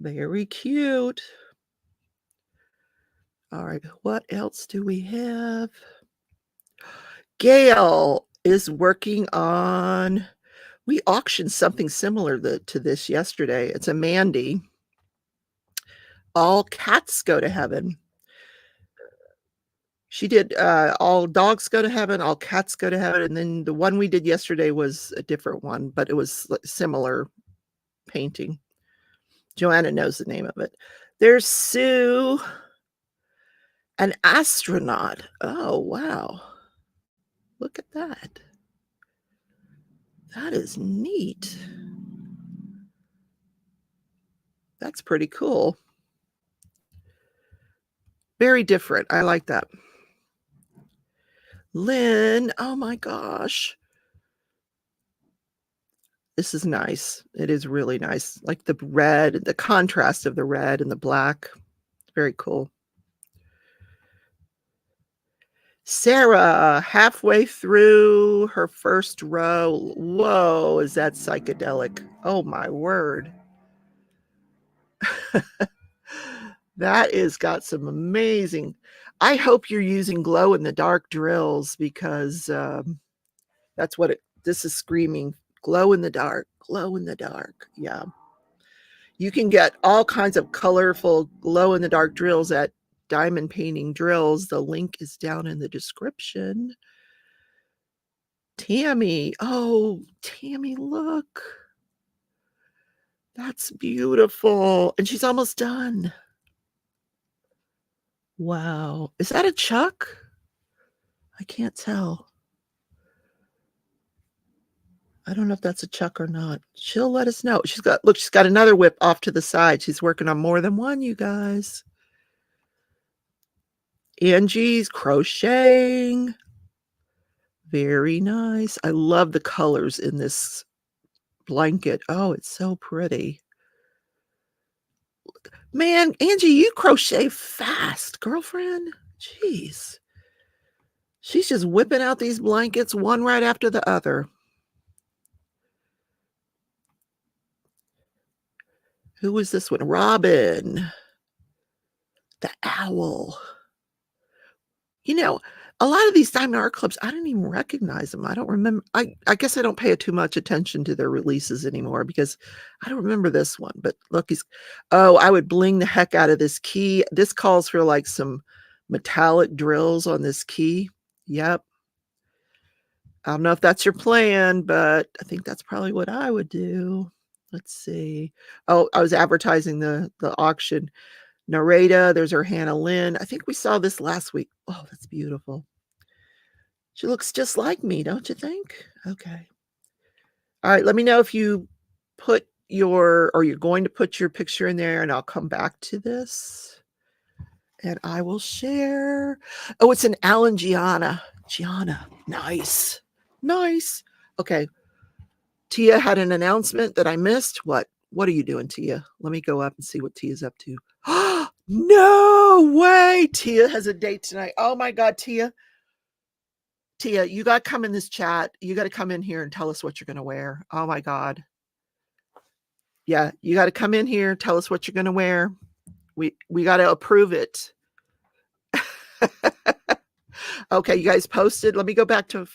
Very cute. All right, what else do we have? Gail is working on, we auctioned something similar to this yesterday. It's a Mandy. All Cats Go to Heaven. She did All Dogs Go to Heaven, All Cats Go to Heaven, and then the one we did yesterday was a different one, but it was similar painting. Joanna knows the name of it. There's Sue, an astronaut. Oh, wow. Look at that. That is neat. That's pretty cool. Very different. I like that. Lynn, oh my gosh. This is nice. It is really nice. Like the red, the contrast of the red and the black. Very cool. Sarah, halfway through her first row. Whoa, is that psychedelic? Oh my word. That is got some amazing. I hope you're using glow in the dark drills because that's what this is screaming Glow in the dark. Glow in the dark. Yeah. You can get all kinds of colorful glow in the dark drills at Diamond Painting Drills. The link is down in the description. Tammy. Oh, Tammy, look. That's beautiful. And she's almost done. Wow. Is that a Chuck? I can't tell. I don't know if that's a Chuck or not. She'll let us know. She's got another whip off to the side. She's working on more than one, you guys. Angie's crocheting. Very nice. I love the colors in this blanket. Oh, it's so pretty. Man, Angie, you crochet fast, girlfriend. Jeez. She's just whipping out these blankets one right after the other. Who was this one? Robin. The owl. You know, a lot of these Diamond Art Clubs, I don't even recognize them. I don't remember. I guess I don't pay too much attention to their releases anymore because I don't remember this one. But look, I would bling the heck out of this key. This calls for like some metallic drills on this key. Yep. I don't know if that's your plan, but I think that's probably what I would do. Let's see. Oh, I was advertising the auction. Narrate, there's our Hannah Lynn. I think we saw this last week. Oh, that's beautiful. She looks just like me, don't you think? Okay. All right, let me know if you put you're going to put your picture in there, and I'll come back to this. And I will share. Oh, it's an Alan Gianna. Gianna. Nice. Nice. Okay. Tia had an announcement that I missed. What are you doing, Tia? Let me go up and see what Tia's up to. No way. Tia has a date tonight. Oh my God, Tia. Tia, you got to come in this chat. You got to come in here and tell us what you're going to wear. Oh my God. Yeah, you got to come in here, tell us what you're going to wear. We got to approve it. Okay, you guys posted. Let me go back to,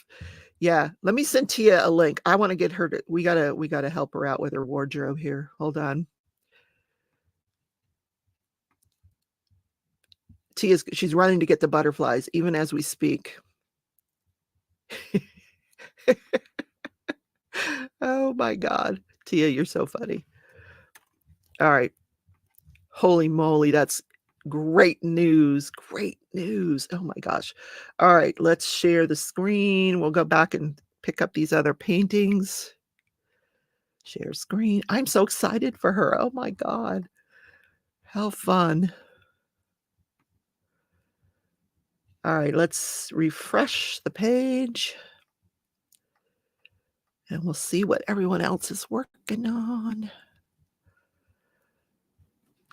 yeah, let me send Tia a link. I want to get her to, we got to help her out with her wardrobe here. Hold on. She's running to get the butterflies even as we speak. Oh my God. Tia, you're so funny. All right. Holy moly, that's great news. Great news. Oh my gosh. All right, let's share the screen. We'll go back and pick up these other paintings. Share screen. I'm so excited for her. Oh my God. How fun. All right, let's refresh the page. And we'll see what everyone else is working on.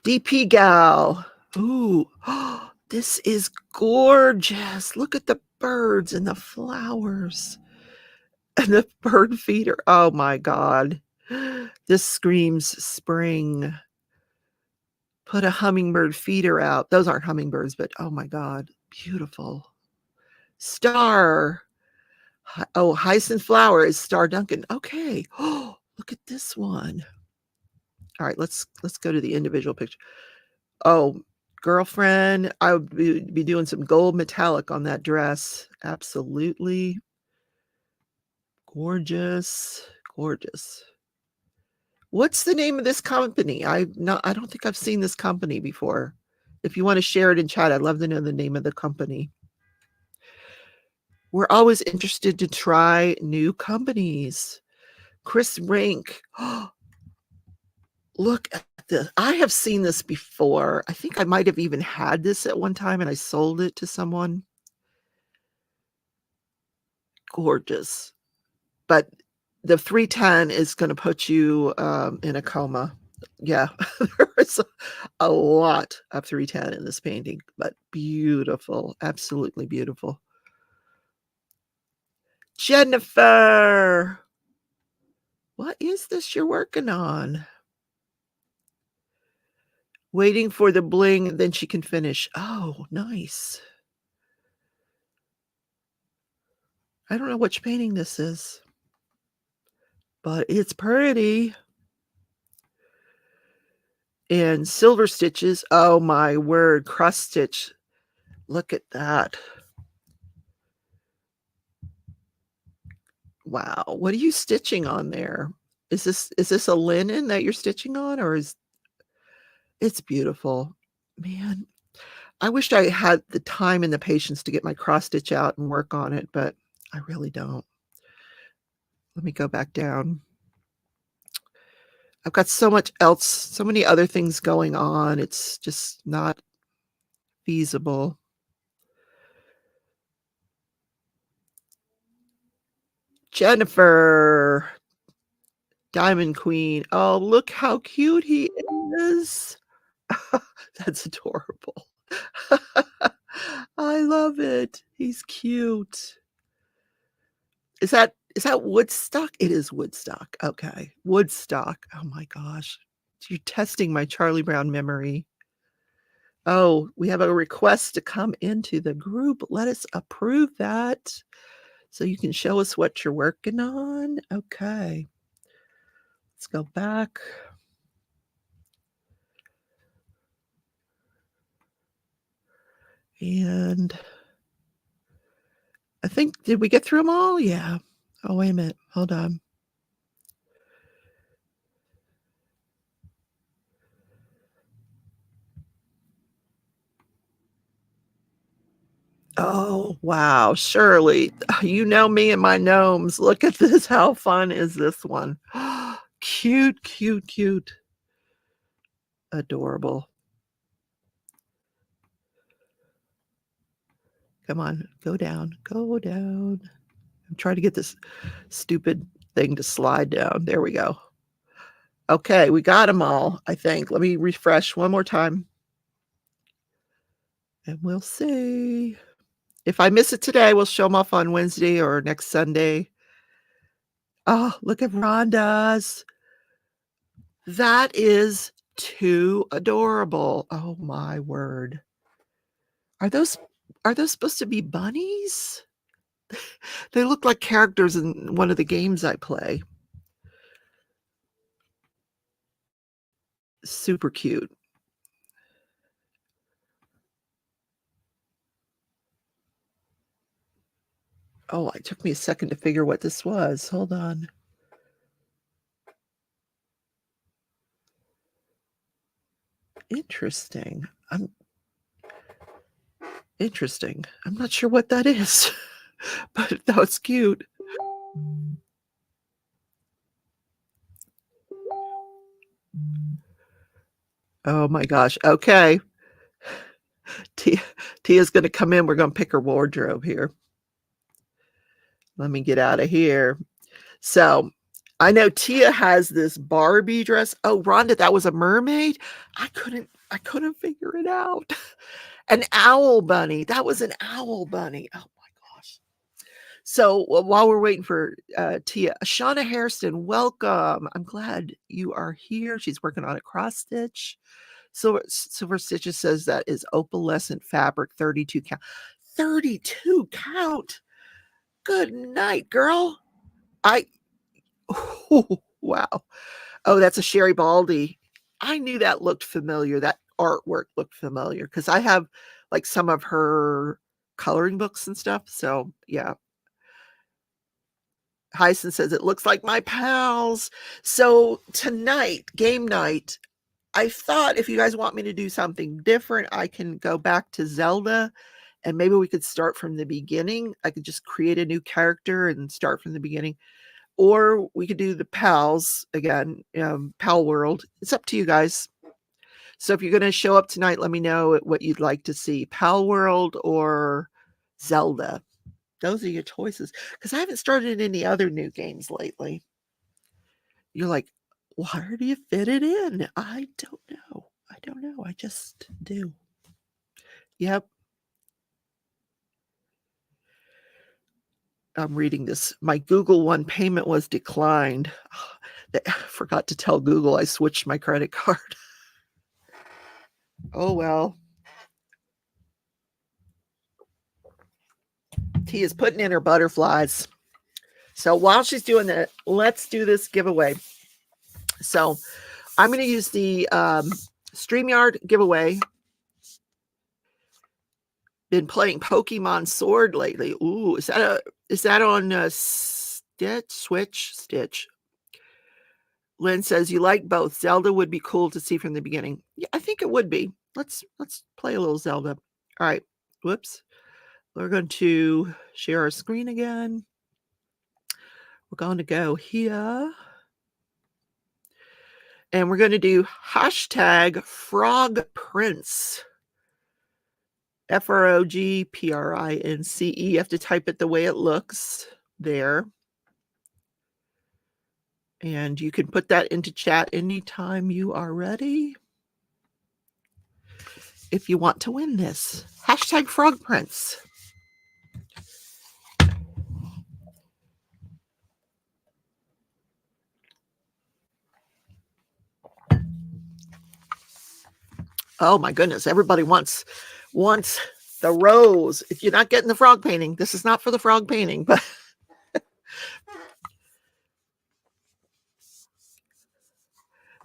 DP Gal. Ooh, oh, this is gorgeous. Look at the birds and the flowers and the bird feeder. Oh my God. This screams spring. Put a hummingbird feeder out. Those aren't hummingbirds, but oh my God, beautiful. Star. Oh, hyacinth flower is Star Duncan. Okay. Oh, look at this one. All right, let's go to the individual picture. Oh, girlfriend, I would be doing some gold metallic on that dress. Absolutely. Gorgeous. Gorgeous. What's the name of this company? I don't think I've seen this company before. If you want to share it in chat, I'd love to know the name of the company. We're always interested to try new companies. Chris Rink. Oh, look at this. I have seen this before. I think I might have even had this at one time and I sold it to someone. Gorgeous. But the 310 is going to put you in a coma. Yeah, there's a lot of 310 in this painting, but beautiful. Absolutely beautiful. Jennifer, what is this you're working on? Waiting for the bling, then she can finish. Oh, nice. I don't know which painting this is. but it's pretty. And silver stitches. Oh my word, cross stitch. Look at that. Wow. What are you stitching on there? Is this a linen that you're stitching on, or is it's beautiful. Man, I wished I had the time and the patience to get my cross stitch out and work on it, but I really don't. Let me go back down. I've got so much else, so many other things going on. It's just not feasible. Jennifer, Diamond Queen. Oh, look how cute he is. That's adorable. I love it. He's cute. Is that Woodstock? It is Woodstock. Okay. Woodstock. Oh my gosh. You're testing my Charlie Brown memory. Oh, we have a request to come into the group. Let us approve that so you can show us what you're working on. Okay. Let's go back. And I think, did we get through them all? Yeah. Oh, wait a minute. Hold on. Oh, wow. Shirley, you know me and my gnomes. Look at this. How fun is this one? Cute, cute, cute. Adorable. Come on, go down, go down. I'm trying to get this stupid thing to slide down. There we go. Okay, we got them all, I think. Let me refresh one more time. And we'll see. If I miss it today, we'll show them off on Wednesday or next Sunday. Oh, look at Rhonda's. That is too adorable. Oh my word. Are those supposed to be bunnies? They look like characters in one of the games I play. Super cute. Oh, it took me a second to figure what this was. Hold on. Interesting. Interesting. I'm not sure what that is, but that was cute. Oh my gosh. Okay. Tia's going to come in. We're going to pick her wardrobe here. Let me get out of here. So I know Tia has this Barbie dress. Oh, Rhonda, that was a mermaid. I couldn't figure it out. An owl bunny. That was an owl bunny. Oh my gosh. So while we're waiting for Tia, Shauna Hairston, welcome. I'm glad you are here. She's working on a cross stitch. Silver Stitches says that is opalescent fabric, 32 count. 32 count. Good night, girl. Oh, wow. Oh, that's a Sherry Baldy. I knew that looked familiar. That artwork looked familiar because I have like some of her coloring books and stuff. So yeah. Hyson says it looks like my pals. So tonight, game night, I thought if you guys want me to do something different, I can go back to Zelda and maybe we could start from the beginning. I could just create a new character and start from the beginning. Or we could do the pals again, pal world. It's up to you guys. So if you're going to show up tonight, let me know what you'd like to see, pal world or Zelda. Those are your choices because I haven't started any other new games lately. You're like, where do you fit it in? I don't know. I just do. Yep. I'm reading this. My Google One payment was declined. I forgot to tell Google I switched my credit card. Oh, well. Tia's putting in her butterflies. So while she's doing that, let's do this giveaway. So I'm going to use the StreamYard giveaway. Been playing Pokemon Sword lately. Ooh, is that on Stitch? Lynn says you like both. Zelda would be cool to see from the beginning. Yeah, I think it would be. Let's play a little Zelda. All right. Whoops. We're going to share our screen again. We're going to go here. And we're going to do hashtag Frog Prince. FROGPRINCE. You have to type it the way it looks there. And you can put that into chat anytime you are ready. If you want to win this. Hashtag Frog Prince. Oh my goodness. Everybody wants the rose. If you're not getting the frog painting, this is not for the frog painting, but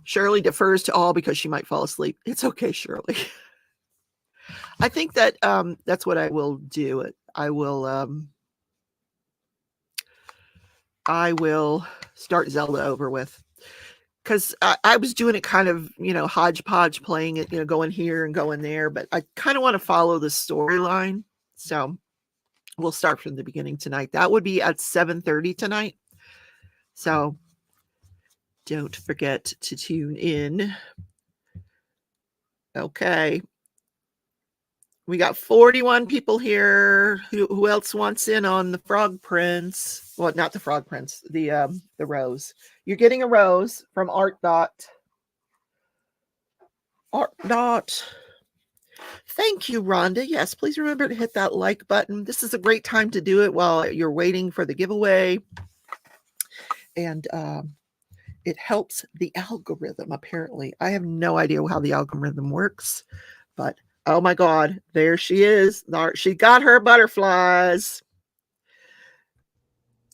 Shirley defers to all because she might fall asleep. It's okay, Shirley. I think that that's what I will do. I will start Zelda over with. Because I was doing it kind of, hodgepodge, playing it, going here and going there. But I kind of want to follow the storyline. So we'll start from the beginning tonight. That would be at 7:30 tonight. So don't forget to tune in. Okay. We got 41 people here. Who else wants in on the Frog Prince? Well, not the Frog Prince, the rose. You're getting a rose from ARTDOT. ARTDOT. Thank you, Rhonda. Yes, please remember to hit that like button. This is a great time to do it while you're waiting for the giveaway. And it helps the algorithm, apparently. I have no idea how the algorithm works, but oh my God, there she is. She got her butterflies.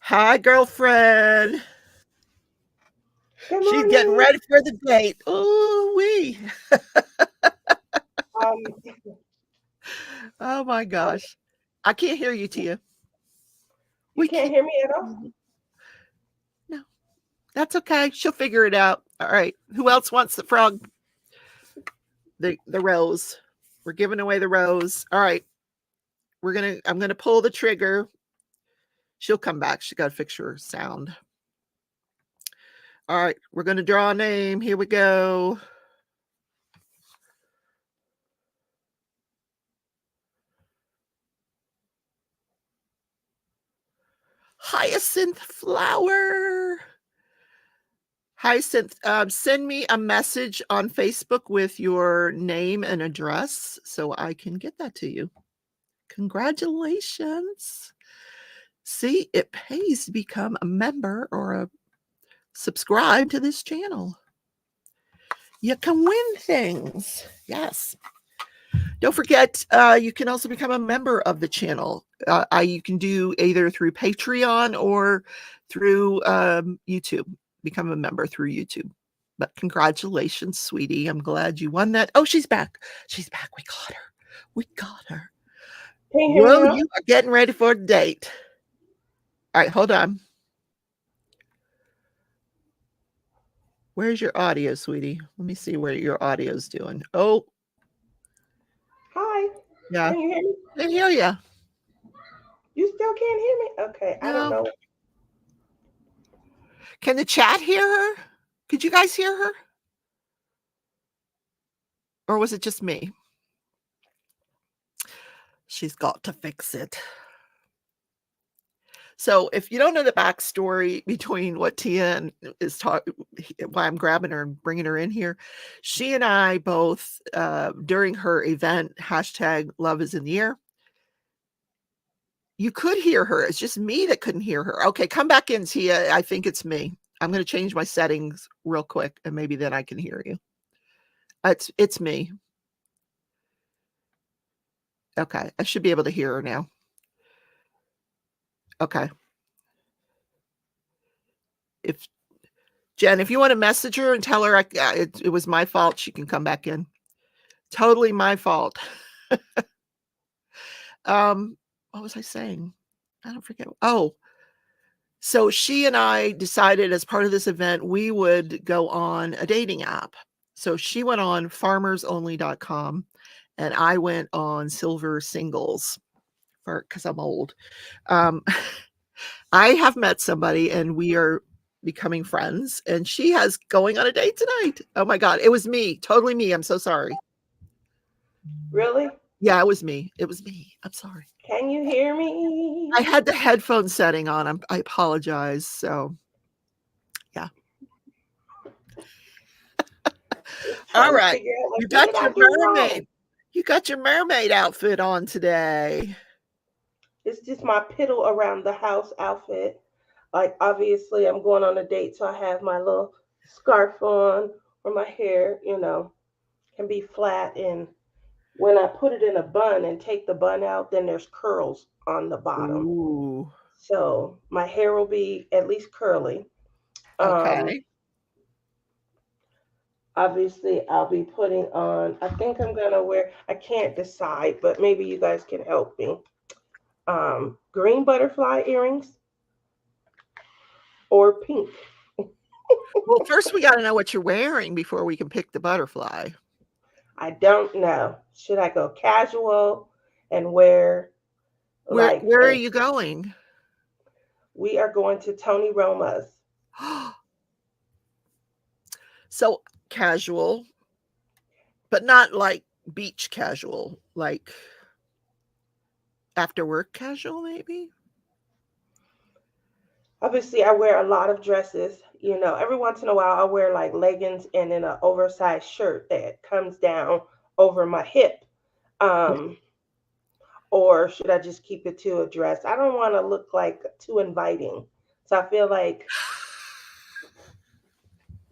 Hi, girlfriend. She's getting ready for the date. Ooh wee. Oh my gosh. I can't hear you, Tia. You can't hear me at all? No. That's okay. She'll figure it out. All right. Who else wants the frog? The rose. We're giving away the rose. All right. I'm gonna pull the trigger. She'll come back. She got to fix her sound. All right, we're gonna draw a name. Here we go. Hyacinth flower. Hyacinth, send me a message on Facebook with your name and address so I can get that to you. Congratulations. See, it pays to become a member or subscribe to this channel. You can win things. Yes. Don't forget, you can also become a member of the channel. You can do either through Patreon or through YouTube. Become a member through YouTube. But congratulations, sweetie. I'm glad you won that. Oh, she's back. She's back. We got her. We got her. Well, you are getting ready for a date. All right, hold on. Where's your audio, sweetie? Let me see where your audio's doing. Oh. Hi. Yeah. Can you hear me? I hear you. You still can't hear me? Okay. No. I don't know. Can the chat hear her? Could you guys hear her? Or was it just me? She's got to fix it. So if you don't know the backstory between what Tia is talking, why I'm grabbing her and bringing her in here, she and I both, during her event, hashtag Love is in the Air, you could hear her. It's just me that couldn't hear her. Okay, come back in, Tia. I think it's me. I'm going to change my settings real quick, and maybe then I can hear you. It's me. Okay, I should be able to hear her now. Okay. if Jen, if you want to message her and tell her it was my fault, she can come back in. Totally my fault. What was I saying? I don't forget. Oh, so she and I decided as part of this event, we would go on a dating app. So she went on farmersonly.com and I went on Silver Singles because I'm old. I have met somebody and we are becoming friends, and she has going on a date tonight. Oh my God. It was me. Totally me. I'm so sorry. Really? Yeah, it was me. It was me. I'm sorry. Can you hear me? I had the headphone setting on. I apologize. So, yeah. All right. You got your mermaid. You got your mermaid outfit on today. It's just my piddle around the house outfit. Like, obviously, I'm going on a date, so I have my little scarf on, or my hair, can be flat. And when I put it in a bun and take the bun out, then there's curls on the bottom. Ooh. So my hair will be at least curly. Okay. Obviously, I'll be putting on, I think I'm going to wear, I can't decide, but maybe you guys can help me. Green butterfly earrings or pink. Well, first we got to know what you're wearing before we can pick the butterfly. I don't know. Should I go casual and wear Where are you going? We are going to Tony Roma's. So casual, but not like beach casual, like after work casual, maybe? Obviously, I wear a lot of dresses. Every once in a while, I'll wear like leggings and then an oversized shirt that comes down over my hip. Or should I just keep it to a dress? I don't want to look like too inviting. So I feel like,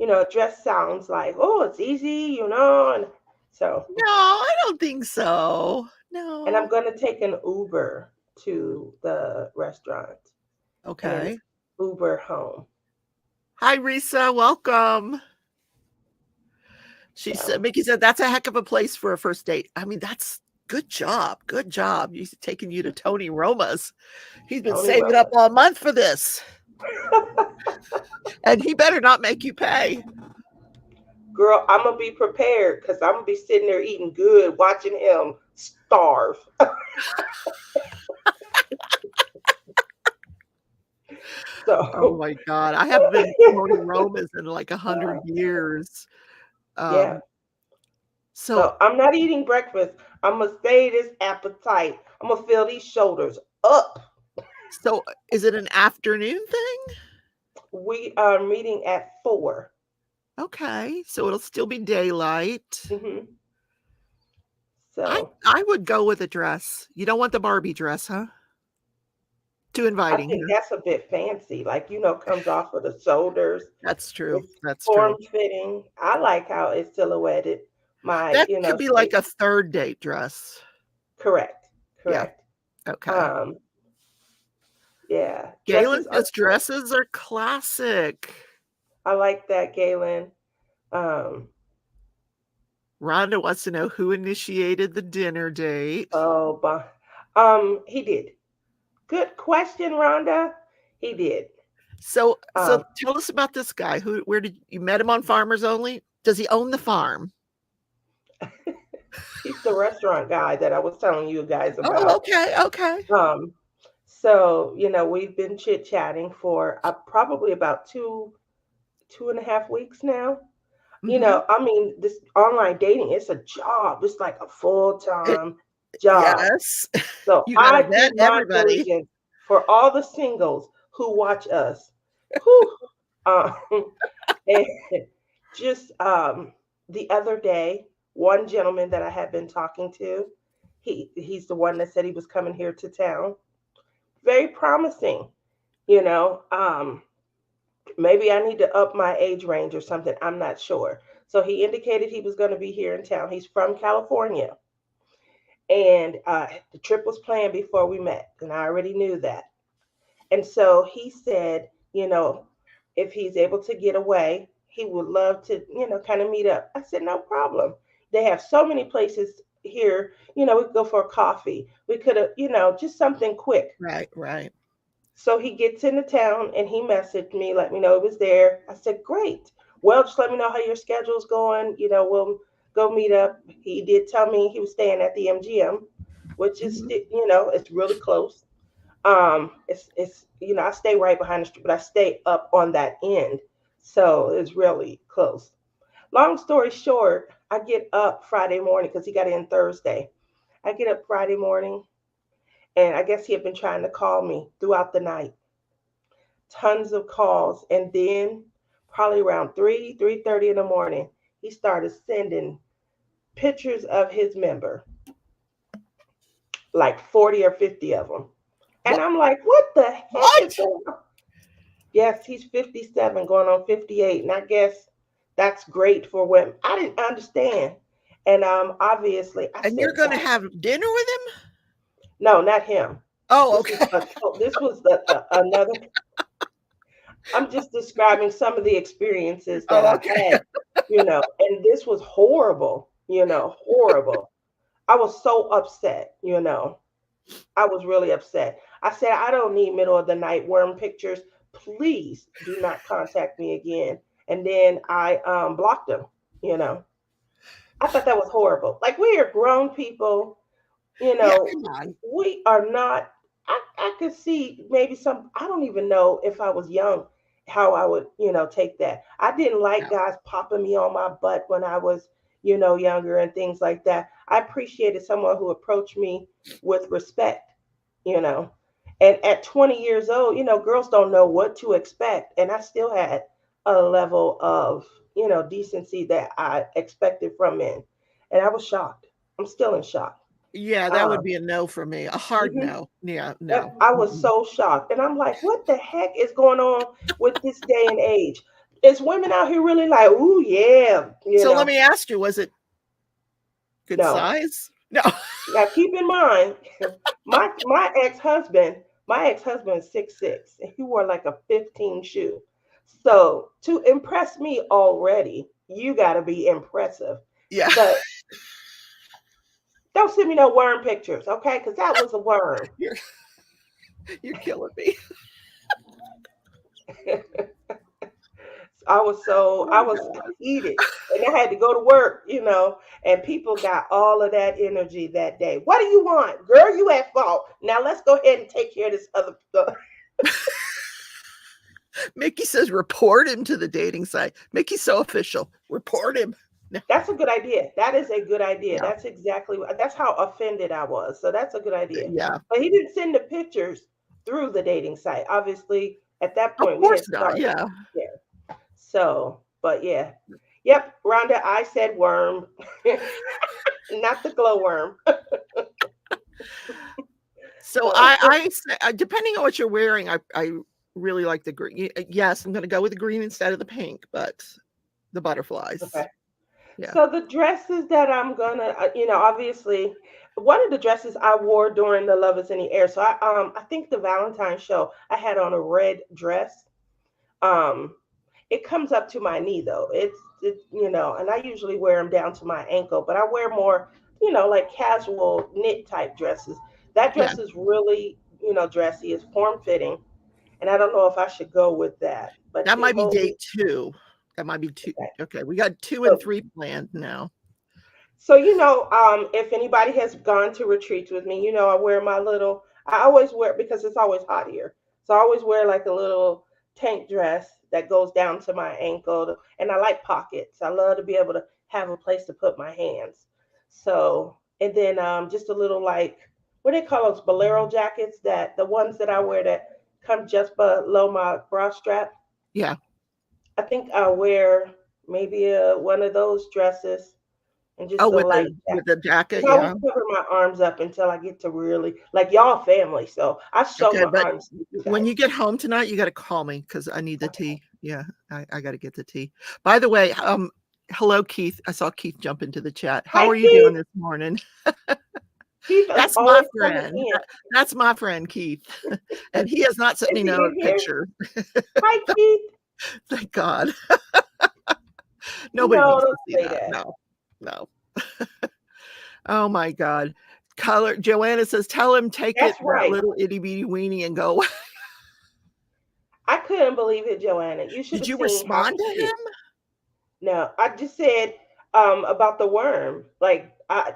a dress sounds like, oh, it's easy, and so. No, I don't think so. No. And I'm going to take an Uber to the restaurant. Okay. Uber home. Hi, Risa. Welcome. Mickey said, that's a heck of a place for a first date. I mean, that's good job. Good job. He's taking you to Tony Roma's. He's been saving up all month for this. And he better not make you pay. Girl, I'm going to be prepared because I'm going to be sitting there eating good, watching him starve. Oh my God. I haven't been to Tony Roma's in like 100 years. Yeah. So I'm not eating breakfast. I'm going to stay this appetite. I'm going to fill these shoulders up. So is it an afternoon thing? We are meeting at 4. Okay. So it'll still be daylight. Mm-hmm. So I would go with a dress. You don't want the Barbie dress, huh? Too inviting. I think that's a bit fancy. Like, comes off of the shoulders. That's true. That's form true. fitting. I like how it's silhouetted. That could be like a third date dress. Correct. Yeah. Okay. Yeah. Galen's dresses are classic. I like that, Galen. Rhonda wants to know who initiated the dinner date. Oh, he did. Good question, Rhonda. He did. So tell us about this guy. Where did you met him on Farmers Only? Does he own the farm? He's the restaurant guy that I was telling you guys about. Oh, okay. So, we've been chit-chatting for probably about 2.5 weeks now. Mm-hmm. This online dating, it's a job. It's like a full-time job. Yes. So I do my diligence for all the singles who watch us. And just the other day, one gentleman that I had been talking to, he's the one that said he was coming here to town. Very promising, maybe I need to up my age range or something. I'm not sure. So he indicated he was going to be here in town. He's from California. And the trip was planned before we met. And I already knew that. And so he said, if he's able to get away, he would love to, kind of meet up. I said, no problem. They have so many places here. We could go for a coffee. We could have, just something quick. Right, right. So he gets into town and he messaged me, let me know it was there. I said, great. Well, just let me know how your schedule's going. We'll go meet up. He did tell me he was staying at the MGM, which is, Mhm. it's really close. It's I stay right behind the street, but I stay up on that end. So it's really close. Long story short, I get up Friday morning because he got in Thursday. I get up Friday morning, and I guess he had been trying to call me throughout the night. Tons of calls. And then probably around 3:30 in the morning, he started sending pictures of his member, like 40 or 50 of them. And What? I'm like, what the heck is What? going on? Yes, he's 57 going on 58. And I guess that's great for women. I didn't understand. And obviously I And you're said, going to God, have dinner with him? no, not him. Oh, This was okay. another. I'm just describing some of the experiences that Oh, I've okay. had, and this was horrible, horrible. I was so upset. I was really upset. I said, I don't need middle of the night worm pictures. Please do not contact me again. And then I blocked him, you know. I thought that was horrible. Like, we are grown people, you Yeah, know, come on. we are not. I could see maybe some, I don't even know if I was young, how I would, take that. I didn't like Yeah. guys popping me on my butt when I was, younger and things like that. I appreciated someone who approached me with respect, you know. And at 20 years old, girls don't know what to expect. And I still had a level of, decency that I expected from men. And I was shocked. I'm still in shock. Yeah, that would Um, be a no for me. A hard mhm. no. Yeah, no. I was Mm-mm. so shocked. And I'm like, what the heck is going on with this day and age? Is women out here really like, ooh, yeah, So let me ask you, was it good No. size? No. Now keep in mind, my ex-husband is 6'6", and he wore like a 15 shoe. So to impress me already, you gotta be impressive. Yeah, But don't send me no worm pictures, okay? Because that was a worm. you're you're killing me. I Oh was god. heated, and I had to go to work, and people got all of that energy that day. What do you want, girl? You at fault. Now let's go ahead and take care of this other stuff. Mickey says report him to the dating site. Mickey's so official. Report him. No. That's a good idea. That is a good idea. Yeah. That's how offended I was. So that's a good idea. Yeah. But he didn't send the pictures through the dating site. Obviously, at that Of point we had course not. started. Yeah. Yeah. So, but yeah. Yep, Rhonda, I said worm, not the glowworm. So depending on what you're wearing, I really like the green. Yes, I'm going to go with the green instead of the pink, but the butterflies. Okay. Yeah. So the dresses that I'm gonna, obviously, one of the dresses I wore during the Love Is in the Air. So I think the Valentine's show I had on a red dress. Um, it comes up to my knee though. And I usually wear them down to my ankle, but I wear more, like casual knit type dresses. That Yeah. dress is really, dressy. It's form fitting, and I don't know if I should go with that. But That the might be whole, date 2. That might be 2. okay. Okay, we got 2 and So 3 planned now. So, if anybody has gone to retreats with me, I wear my little, I always wear, because it's always hot here. So I always wear like a little tank dress that goes down to my ankle. And I like pockets. I love to be able to have a place to put my hands. So, and then just a little like, what do they call those bolero jackets, that the ones that I wear that come just below my bra strap? Yeah. I think I'll wear maybe one of those dresses and Oh, just a light with jacket. the 'Cause jacket, I always yeah. cover my arms up until I get to really, like, y'all family, so I show Okay, my but arms to you when guys. you get home tonight, you gotta call me because I need the Okay. tea. Yeah, I gotta get the tea. By the way, hello, Keith. I saw Keith jump into the chat. How Hi, are you doing Keith. this morning? Keith is That's my always coming friend. in. That's my friend, Keith, and he has not sent Is me he no in here? picture. Hi, Keith. Thank God. Nobody No, needs to don't see say that. that. No, no. Oh my God. Color Joanna says, tell him take it That's that right. little itty bitty weenie and go away. I couldn't believe it, Joanna. You should Did have you seen how respond to he. him? No, I just said about the worm. Like,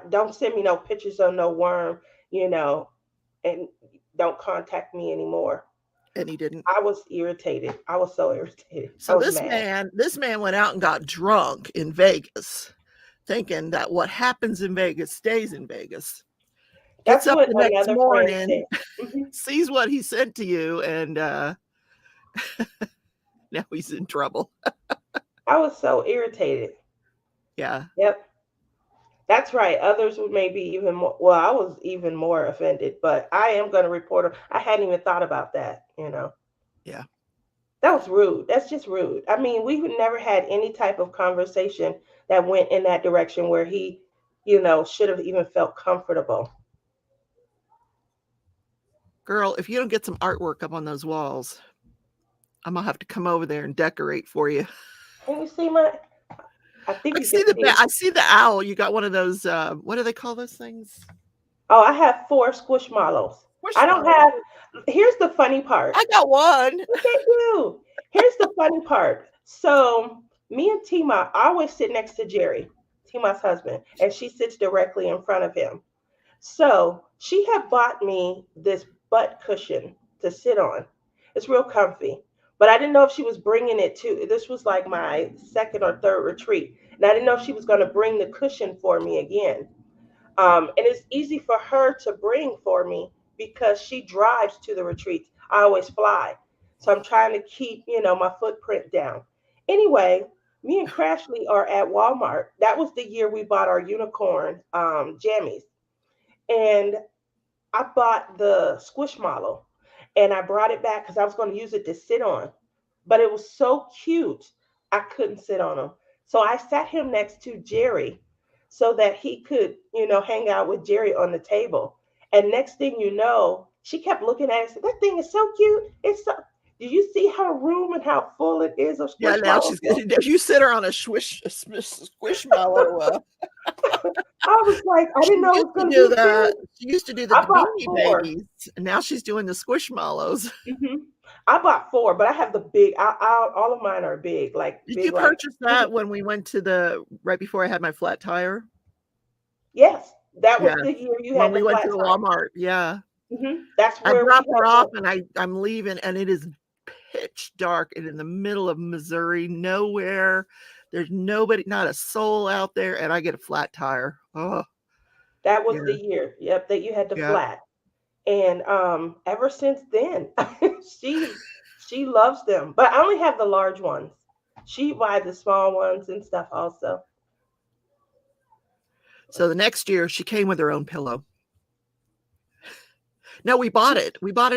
don't send me no pictures of no worm, you know, and don't contact me anymore. And he didn't. I was irritated. I was so irritated. I So was mad. this man went out and got drunk in Vegas, thinking that what happens in Vegas stays in Vegas. Gets That's up what the next another friend morning, said. Hmm. sees what he sent to you, and now he's in trouble. I was so irritated. Yeah. Yep. That's right. Others would maybe even more. Well, I was even more offended, but I am going to report her. I hadn't even thought about that. Yeah. That was rude. That's just rude. I mean, we've never had any type of conversation that went in that direction where he, should have even felt comfortable. Girl, if you don't get some artwork up on those walls, I'm gonna have to come over there and decorate for you. Can you see my? I think I you see can see. I see the owl. You got one of those what do they call those things? Oh, I have 4 squishmallows. I don't Squishmallows. have. Here's the funny part. I got one. Look at you. Here's the funny part. So me and Tima, I always sit next to Jerry, Tima's husband, and she sits directly in front of him. So she had bought me this butt cushion to sit on. It's real comfy. But I didn't know if she was bringing it to, this was like my second or third retreat. And I didn't know if she was going to bring the cushion for me again. And it's easy for her to bring for me because she drives to the retreats. I always fly. So I'm trying to keep, my footprint down. Anyway, me and Crashley are at Walmart. That was the year we bought our unicorn jammies. And I bought the squishmallow and I brought it back because I was going to use it to sit on. But it was so cute, I couldn't sit on him. So I sat him next to Jerry so that he could, hang out with Jerry on the table. And next thing you know, she kept looking at it and said, that thing is so cute. It's so. Do you see her room and how full it is of Yeah, now squishmallows? she's you sit her on a squishmallow. I was like, I She didn't know it used was to going to do be the serious. she used to do the I bought Beanie 4. Babies, and now she's doing the Squishmallows. Hmm. I bought 4, but I have the big. All of mine are big, like Did you big, like purchase that when we went to the right before I had my flat tire? yes. That was Yeah, the year you when had we the went to flat the tire. Walmart. Yeah, That's I where we dropped her had off, the. and I'm leaving, and it is pitch dark and in the middle of Missouri, nowhere. There's nobody, not a soul out there, and I get a flat tire. Oh, That was the yeah, year. Yep, that you had the yeah. flat. And ever since then, she she loves them. But I only have the large ones. She buys the small ones and stuff also. So the next year, she came with her own pillow. No, we bought She it. We bought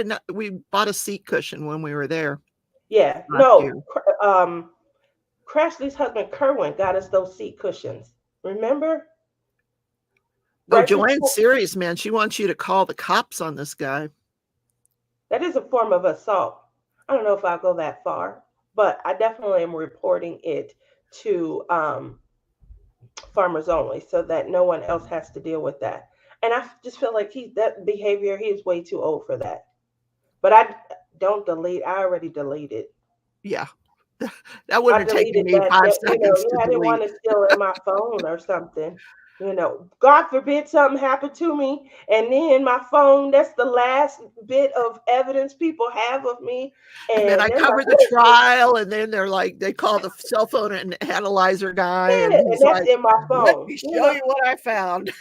a seat cushion when we were there yeah last no. year. Crashley's husband Kerwin got us those seat cushions. Remember? Oh, Right Joanne's before. serious, man. She wants you to call the cops on this guy. That is a form of assault. I don't know if I'll go that far, but I definitely am reporting it to farmers only so that no one else has to deal with that. And I just feel like that behavior, he is way too old for that. But I don't delete, I already deleted. Yeah. That I wouldn't have taken deleted me that, 5 seconds to I didn't want delete. it still in my phone or something. God forbid something happened to me, and then my phone, that's the last bit of evidence people have of me. And then And I they're like, covered the what is this? trial, and then they call the cell phone and analyzer guy, and Yeah, and he's that's like, in my let phone. me show you what I found.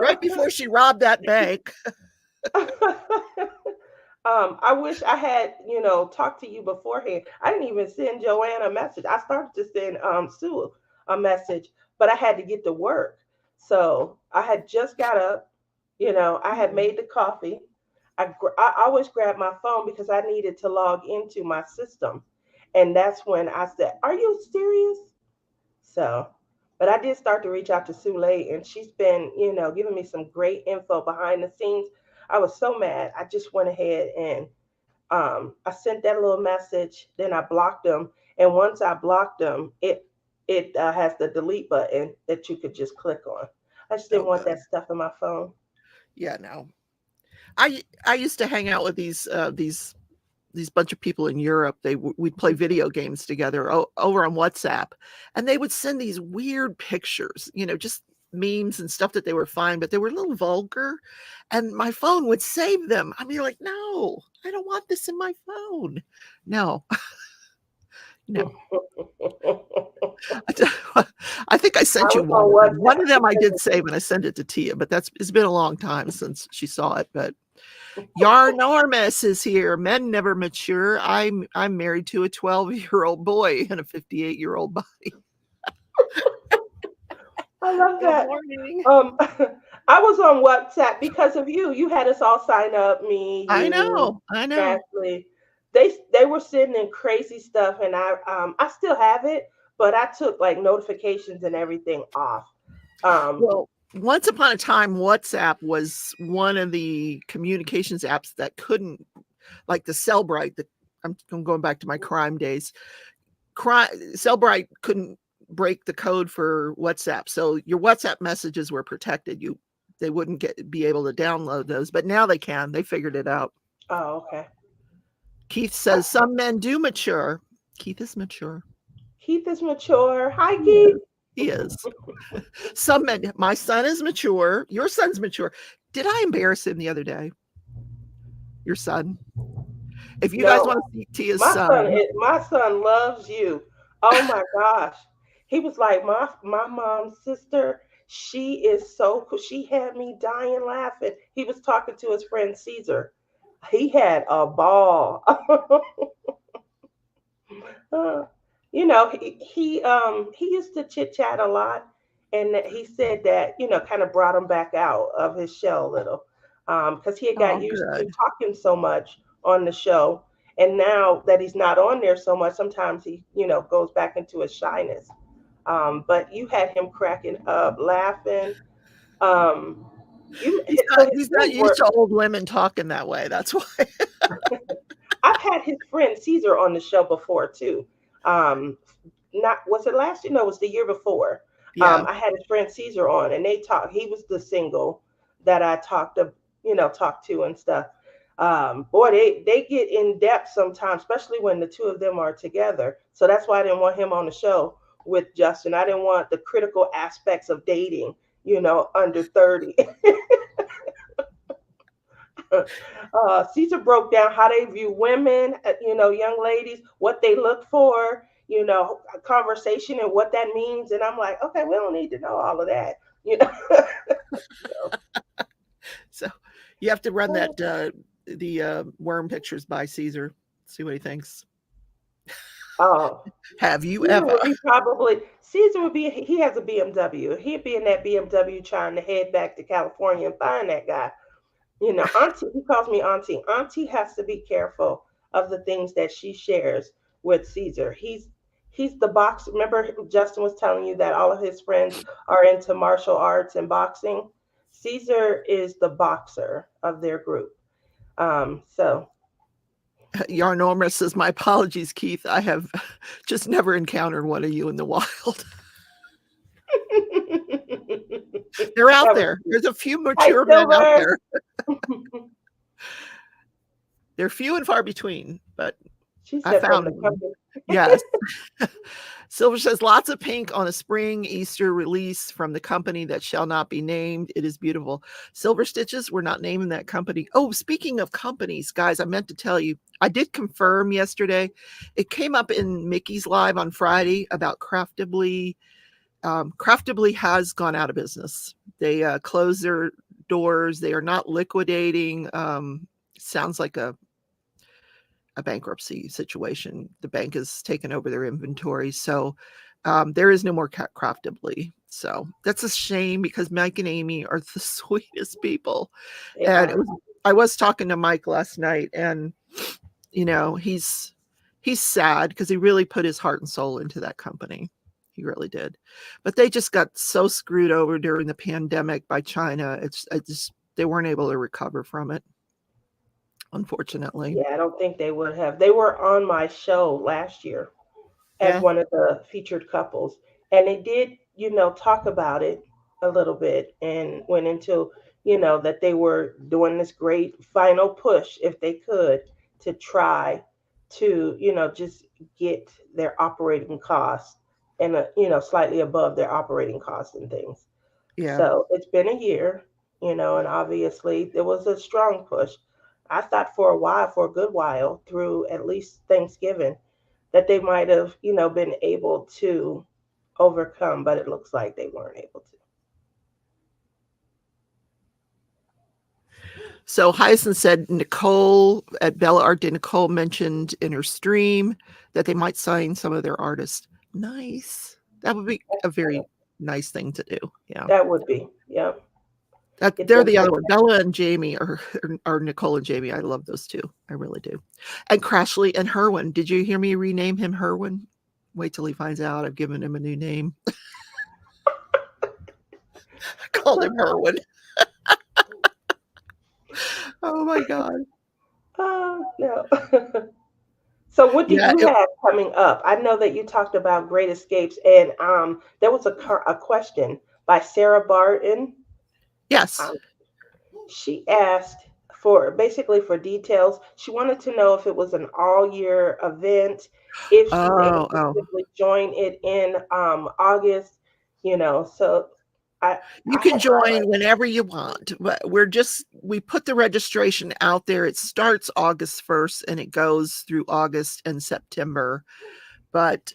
Right before she robbed that bank. I wish I had, talked to you beforehand. I didn't even send Joanne a message. I started to send Sue a message, but I had to get to work. So I had just got up, I had made the coffee. I always grab my phone because I needed to log into my system. And that's when I said, are you serious? So, but I did start to reach out to Sue and she's been, giving me some great info behind the scenes. I was so mad. I just went ahead and I sent that little message, then I blocked them, and once I blocked them, it has the delete button that you could just click on. I just Oh, didn't want good. that stuff in my phone. Yeah, no. I used to hang out with these bunch of people in Europe. We'd play video games together over on WhatsApp, and they would send these weird pictures, just memes and stuff that they were fine, but they were a little vulgar, and my phone would save them. I mean, like, no, I don't want this in my phone. No, no. I think I I sent you was one on of them. One WhatsApp of them I did because save, and I sent it to Tia, but it's been a long time since she saw it. But Yarnormous is here. Men never mature. I'm married to a 12-year-old boy and a 58-year-old body. I love Good that. morning. I was on WhatsApp because of you. You had us all sign up, me, I you, know. I know. Crashley. They were sending crazy stuff, and I still have it, but I took like notifications and everything off. Um, Well, once upon a time, WhatsApp was one of the communications apps that couldn't, like the Cellbrite. I'm going back to my crime days. Cellbrite couldn't break the code for WhatsApp, so your WhatsApp messages were protected. They wouldn't be able to download those, but now they can. They figured it out. oh, okay. Keith says some men do mature. Keith is mature. Keith is mature. Hi, He Keith. is. He is. Some men. My son is mature. Your son's mature. Did I embarrass him the other day? Your son. If you guys No, want to see Tia's son, my son loves you. Oh my gosh. He was like my mom's sister. She is so cool. She had me dying laughing. He was talking to his friend Caesar. He had a ball. Uh, he used to chit chat a lot, and that he said that kind of brought him back out of his shell a little, because he had got oh, used to good. talking so much on the show, and now that he's not on there so much, sometimes he goes back into his shyness. But you had him cracking up, laughing. Um, so his He's not friends used were. to old women talking that way. That's why. I've had his friend Caesar on the show before too. Um, Not was it last year? No, it was the year before. Yeah. I had his friend Caesar on, and they talked. He was the single that I talked to and stuff. Boy, they get in depth sometimes, especially when the two of them are together. So that's why I didn't want him on the show with Justin. I didn't want the critical aspects of dating, under 30. Caesar broke down how they view women, young ladies, what they look for, a conversation and what that means. And I'm like, okay, we don't need to know all of that, you know. So you have to run that the worm pictures by Caesar. See what he thinks. Oh, Have you Caesar ever? would be probably Caesar would be. He has a BMW. He'd be in that BMW trying to head back to California and find that guy. Auntie, he calls me Auntie. Auntie has to be careful of the things that she shares with Caesar. He's the box. Remember, Justin was telling you that all of his friends are into martial arts and boxing. Caesar is the boxer of their group. So Yarnorma says, my apologies, Keith. I have just never encountered one of you in the wild. They're out that was there. cute. There's a few Hi, mature men out Silver. there. They're few and far between, but She I said from found the one. company. Yes. Silver says lots of pink on a spring Easter release from the company that shall not be named. It is beautiful. Silver Stitches, we're not naming that company. Oh, speaking of companies, guys, I meant to tell you, I did confirm yesterday. It came up in Mickey's Live on Friday about Craftably. Craftably has gone out of business. They closed their doors. They are not liquidating. Sounds like a bankruptcy situation. The bank has taken over their inventory. So there is no more Craftably. So that's a shame because Mike and Amy are the sweetest people. They And are. I was talking to Mike last night, and he's sad because he really put his heart and soul into that company. He really did. But they just got so screwed over during the pandemic by China. They weren't able to recover from it. unfortunately. Yeah, I don't think they would have. They were on my show last year as Yeah. one of the featured couples, and they did, talk about it a little bit and went into, that they were doing this great final push if they could to try to, just get their operating costs and, slightly above their operating costs and things. Yeah. So it's been a year, and obviously there was a strong push. I thought for a while, for a good while, through at least Thanksgiving, that they might have, been able to overcome, but it looks like they weren't able to. So Hyacinth said Nicole at Bella Art Day, Nicole mentioned in her stream that they might sign some of their artists. Nice. That would be a very nice thing to do. Yeah. That would be, yeah. Get They're them the other some. one. Bella and Jamie are Nicole and Jamie. I love those two. I really do. And Crashley and Herwin. Did you hear me rename him Herwin? Wait till he finds out I've given him a new name. I called him Herwin. Oh my God. Oh, no. So what do Yeah. you have coming up? I know that you talked about Great Escapes, and there was a question by Sarah Barton. Yes. Um, she asked for basically for details. She wanted to know if it was an all year event, if she's able to Oh. simply join it in August. So I You I can had join highlighted. whenever you want. But we put the registration out there. It starts August 1st and it goes through August and September. But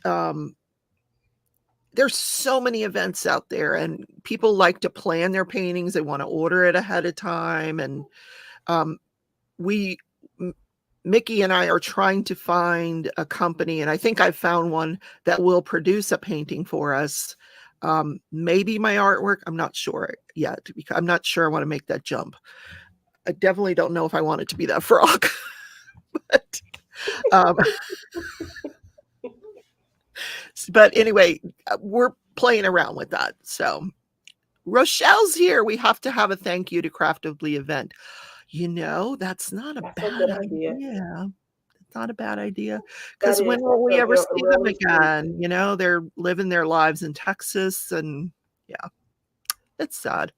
there's so many events out there and people like to plan their paintings. They want to order it ahead of time. And um, we, Mickey and I are trying to find a company, and I think I've found one that will produce a painting for us. Maybe my artwork. I'm not sure yet because I'm not sure I want to make that jump. I definitely don't know if I want it to be that frog. but, um, but anyway, we're playing around with that. So Rochelle's here. We have to have a thank you to Craftably event. That's not a That's a bad good idea. idea. It's not a bad idea That because is when will that's we a ever real see them really sweet. again? They're living their lives in Texas, and yeah, it's sad.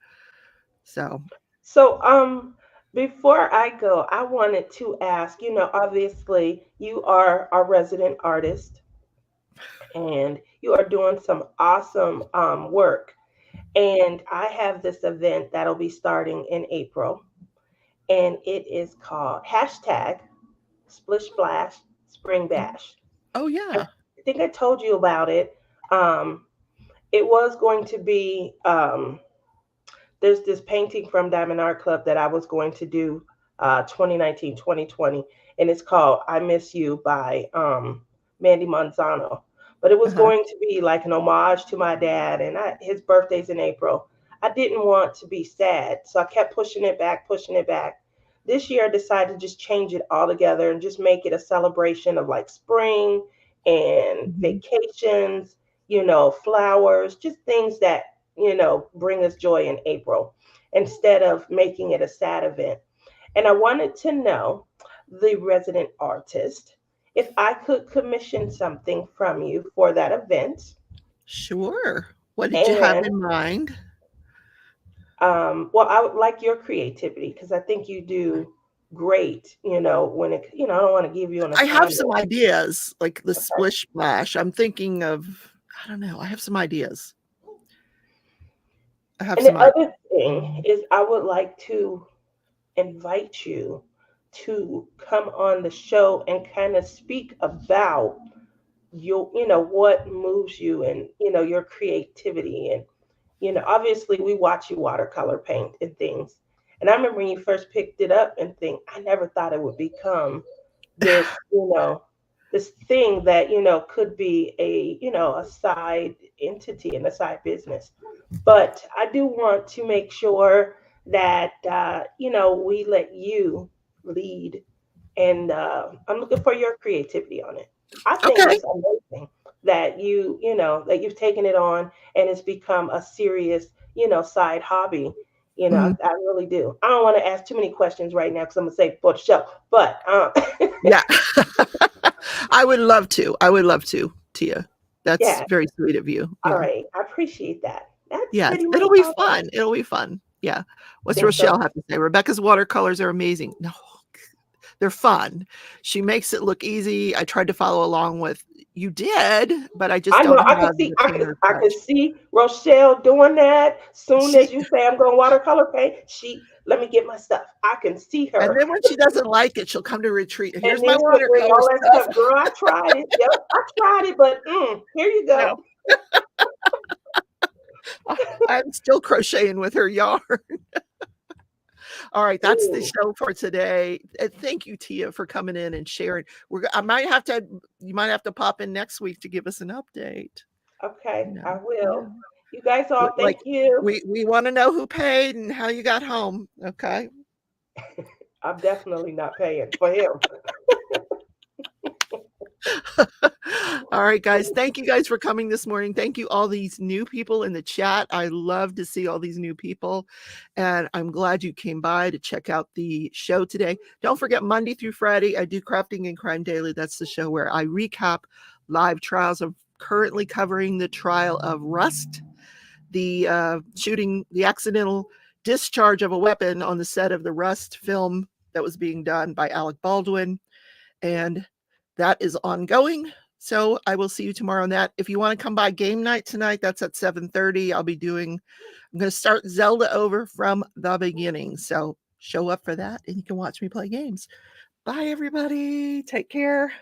So, So, before I go, I wanted to ask, obviously you are a resident artist and you are doing some awesome work. And I have this event that'll be starting in April, and it is called hashtag Splish Splash Spring Bash. oh I yeah, think I told you about it. Um, it was going to be there's this painting from Diamond Art Club that I was going to do 2019, 2020, and it's called I Miss You by Mandy Manzano. But it was uh-huh. going to be like an homage to my dad, and his birthday's in April. I didn't want to be sad, so I kept pushing it back, pushing it back. This year, I decided to just change it all together and just make it a celebration of like spring and Mhm. vacations, flowers, just things that bring us joy in April instead of making it a sad event. And I wanted to know, the resident artist, if I could commission something from you for that event. Sure. What did you have And in mind? well, I would like your creativity because I think you do great. When I don't want to give you an I have assignment. some ideas, like the Okay. splish splash. I'm thinking of, I don't know. I have some ideas. I have And the some ideas. other thing is, I would like to invite you to come on the show and kind of speak about what moves you and your creativity. And obviously we watch you watercolor paint and things, and I remember when you first picked it up and think, I never thought it would become this this thing that could be a side entity and a side business. But I do want to make sure that we let you lead, and I'm looking for your creativity on it. I think Okay. it's amazing that that you've taken it on and it's become a serious side hobby. You know, Mhm. I really do. I don't want to ask too many questions right now because I'm gonna save for the show. But Yeah. I would love to. I would love to, Tia. That's yeah, very sweet of you. all Yeah. right. I appreciate that. That's Yes. pretty much It'll be all. fun. It'll be fun. Yeah. What's They're so Rochelle have to say? Rebecca's watercolors are amazing. No, they're fun. She makes it look easy. I tried to follow along with you did, but I just I know don't I can have see the painter I can touch. see Rochelle doing that. Soon She as you say I'm going watercolor paint, she let me get my stuff. I can see and her. then when she doesn't like it, she'll come to retreat. And Here's then my she'll bring watercolor all that stuff. stuff. Girl, I tried it. Yep, I tried it, but here you go. No, I'm still crocheting with her yarn. All right, that's the Ooh, show for today. Thank you, Tia, for coming in and sharing. You might have to pop in next week to give us an update. okay, You know, I yeah. will. You guys all, Like thank you. we want to know who paid and how you got home. Okay. I'm definitely not paying for him. All right, guys. Thank you guys for coming this morning. Thank you, all these new people in the chat. I love to see all these new people. And I'm glad you came by to check out the show today. Don't forget, Monday through Friday, I do Crafting and Crime Daily. That's the show where I recap live trials. I'm currently covering the trial of Rust, the accidental discharge of a weapon on the set of the Rust film that was being done by Alec Baldwin. And that is ongoing. So I will see you tomorrow on that. If you want to come by game night tonight, that's at 7:30. I'm going to start Zelda over from the beginning. So show up for that and you can watch me play games. Bye, everybody. Take care.